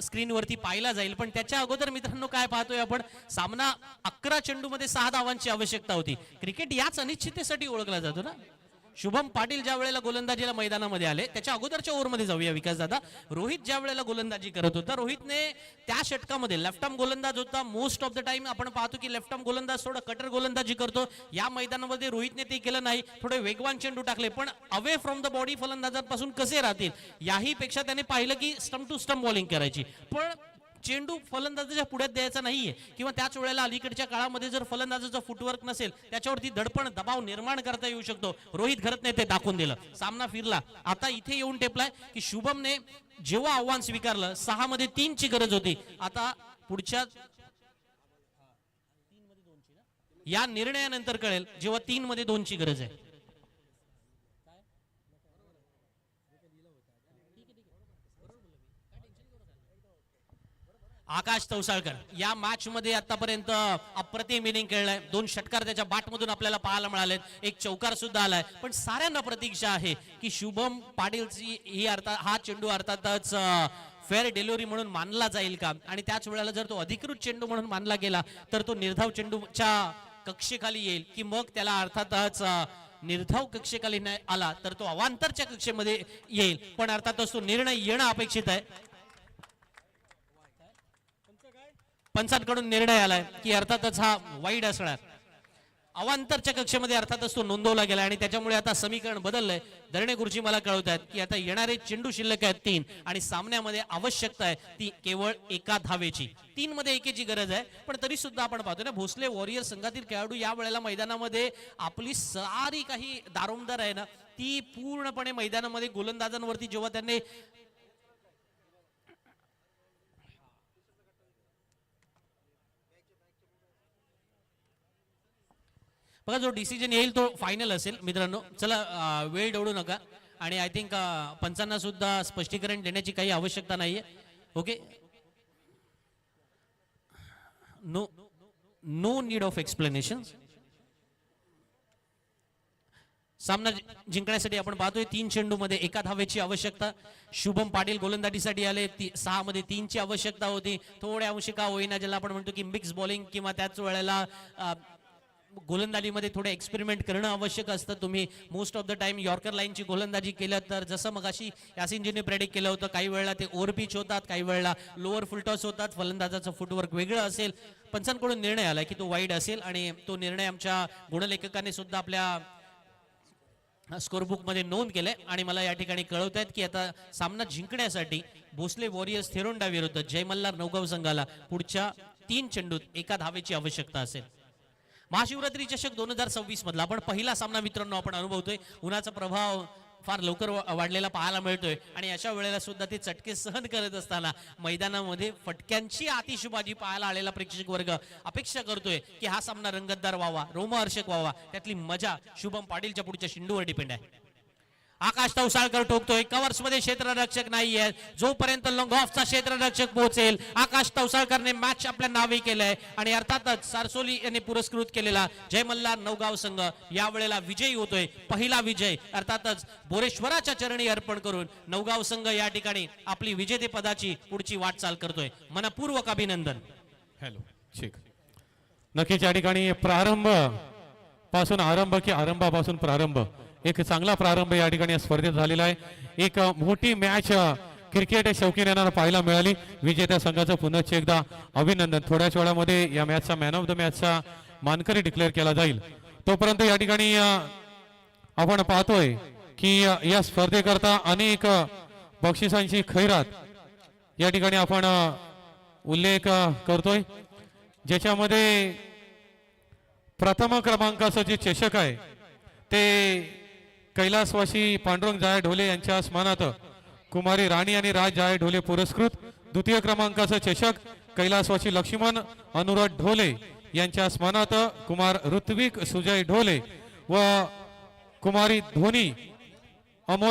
स्क्रीनवरती पाहिला जाईल. पण त्याच्या अगोदर मित्रांनो काय पाहतोय आपण, सामना 11 चेंडू मध्ये 6 धावांची आवश्यकता होती. क्रिकेट याच अनिश्चिततेसाठी ओळखला जातो ना. शुभम पाटील ज्या वेळेला गोलंदाजीला मैदानामध्ये आले, त्याच्या अगोदरच्या ओव्हरमध्ये जाऊया विकास दादा. रोहित ज्या वेळेला गोलंदाजी करत होता, रोहितने त्या षटकामध्ये लेफ्ट आर्म गोलंदाज होता. मोस्ट ऑफ द टाइम आपण पाहतो की लेफ्ट आर्म गोलंदाज थोडं कटर गोलंदाजी करतो. या मैदानामध्ये रोहितने ते केलं नाही. थोडे वेगवान चेंडू टाकले, पण अवे फ्रॉम द बॉडी फलंदाजांपासून कसे राहतील याही पेक्षा त्याने पाहिलं की स्टंप टू स्टंप बॉलिंग करायची. पण चेंडू फलंदाजाच्या पुढ्यात द्यायचा नाहीये, किंवा त्याच वेळेला अलीकडच्या काळामध्ये जर फलंदाजाचा फुटवर्क नसेल त्याच्यावरती दडपण दबाव निर्माण करता येऊ शकतो. रोहित घरतने ते दाखवून दिलं. सामना फिरला. आता इथे येऊन टेपलाय की शुभमने जेव्हा आव्हान स्वीकारलं 6 मध्ये 3 ची गरज होती. आता पुढच्या या निर्णयानंतर कळेल जेव्हा 3 मध्ये 2 ची गरज आहे. आकाश तवसाळकर या मॅच मध्ये आतापर्यंत अप्रतिम इनिंग खेळलाय. 2 षटकार त्याच्या बॅटमधून आपल्याला पाहायला मिळालेत. 1 चौकार सुद्धा आलाय. पण साऱ्यांना प्रतीक्षा आहे की शुभम पाटीलची ही हा चेंडू अर्थातच फेअर डिलिव्हरी म्हणून मानला जाईल का, आणि त्याच वेळेला जर तो अधिकृत चेंडू म्हणून मानला गेला तर तो निर्धाव चेंडूच्या कक्षेखाली येईल, की मग त्याला अर्थातच निर्धाव कक्षेखाली नाही आला तर तो अवांतरच्या कक्षेमध्ये येईल. पण अर्थातच तो निर्णय येणं अपेक्षित आहे. पंचांकडून निर्णय आलाय की अर्थातच हा वाईड असणार. अवांतरच्या कक्षेमध्ये अर्थातच तो नोंदवला गेला आणि त्याच्यामुळे आता समीकरण बदललंय. दरणे गुरुजी मला कळवत आहेत की आता येणारे चेंडू शिल्लक आहेत 3 आणि सामन्यामध्ये आवश्यकता आहे ती केवळ एका धावेची. 3 मध्ये एकेची गरज आहे, पण तरी सुद्धा आपण पाहतोय ना भोसले वॉरियर संघातील खेळाडू या वेळेला मैदानामध्ये आपली सारी काही दारोमदार आहे ना ती पूर्णपणे मैदानामध्ये गोलंदाजांवरती जेव्हा त्यांनी बघा जो डिसिजन येईल तो फायनल असेल मित्रांनो. चला वेळ दौडू नका आणि आय थिंक पंचांना सुद्धा स्पष्टीकरण देण्याची काही आवश्यकता नाहीये. Okay, no need of explanation. सामना जिंकण्यासाठी आपण पाहतोय 3 चेंडूमध्ये एका धावेची आवश्यकता. शुभम पाटील गोलंदाजीसाठी आले. 6 मध्ये 3 ची आवश्यकता होती. थोड्या अंशी का होईना ज्याला आपण म्हणतो की मिक्स बॉलिंग किंवा त्याच वेळेला गोलंदाजीमध्ये थोडे एक्सपेरिमेंट करणं आवश्यक असतं. तुम्ही most of the time yorker लाईनची गोलंदाजी केलं तर जसं मग अशी यासिनजीने प्रेडिक्ट केलं होतं काही वेळेला ते ओव्हर पिच होतात, काही वेळेला लोअर फुलटॉस होतात. फलंदाजाचं फुटवर्क वेगळं असेल. पंचांकडून निर्णय आला की तो वाईड असेल आणि तो निर्णय आमच्या गुणलेखकाने सुद्धा आपल्या स्कोरबुक मध्ये नोंद केलंय आणि मला या ठिकाणी कळवत आहेत की आता सामना जिंकण्यासाठी भोसले वॉरियर्स थेरोंडा विरुद्ध जय मल्हार नौगाव संघाला पुढच्या 3 चेंडूत एका धावेची आवश्यकता असेल. महाशिवरात्री चषक 2026 मधला आपण पहिला सामना मित्रांनो आपण अनुभवतोय. उन्हाचा प्रभाव फार लवकर वाढलेला पाहायला मिळतोय आणि अशा वेळेला सुद्धा ते चटके सहन करत असताना मैदानामध्ये फटक्यांची आतिषबाजी पाहायला आलेला प्रेक्षक वर्ग अपेक्षा करतोय की हा सामना रंगतदार व्हावा, रोमहर्षक व्हावा. त्यातली मजा शुभम पाटीलच्या पुढच्या चेंडूवर डिपेंड आहे. आकाश तवसाळकर ठोकतोय. कव्हर्स मध्ये क्षेत्ररक्षक नाहीये. जोपर्यंत लॉंग ऑफचा क्षेत्ररक्षक पोहोचेल आकाश तवसाळकरने मॅच आपल्या नावे केलंय आणि अर्थातच सारसोली यांनी पुरस्कृत केलेला जय मल्हार नौगाव संघ या वेळेला विजयी होतोय. पहिला विजय अर्थातच बोरेश्वराच्या चरणी अर्पण करून नौगाव संघ या ठिकाणी आपली विजेतेपदाची पुढची वाटचाल करतोय. मनपूर्वक अभिनंदन. हॅलो, ठीक. नक्कीच या ठिकाणी आरंभापासून प्रारंभ एक चांगला प्रारंभ या ठिकाणी या स्पर्धेत झालेला आहे. एक मोठी मॅच क्रिकेट शौकीन यांना पाहायला मिळाली. विजेत्या संघाचं पुन्हा एकदा अभिनंदन. थोड्याच वेळामध्ये या मॅचचा मॅन ऑफ द मॅचचा मानकरी डिक्लेअर केला जाईल. तोपर्यंत या ठिकाणी आपण पाहतोय की या स्पर्धेकरता अनेक बक्षिसांची खैरात या ठिकाणी आपण उल्लेख करतोय, ज्याच्यामध्ये प्रथम क्रमांकाचं जे चषक आहे ते कैलासवासी पांडुरंग जाय ढोले यांच्या स्मरणार्थ कुमारी राणी आणि राज जाय ढोले पुरस्कृत. द्वितीय क्रमांकाचं चषक कैलासवासी लक्ष्मण अनुराध ढोले यांच्या स्मरणार्थ कुमार ऋत्विक सुजय ढोले व कुमारी धोनी अमोल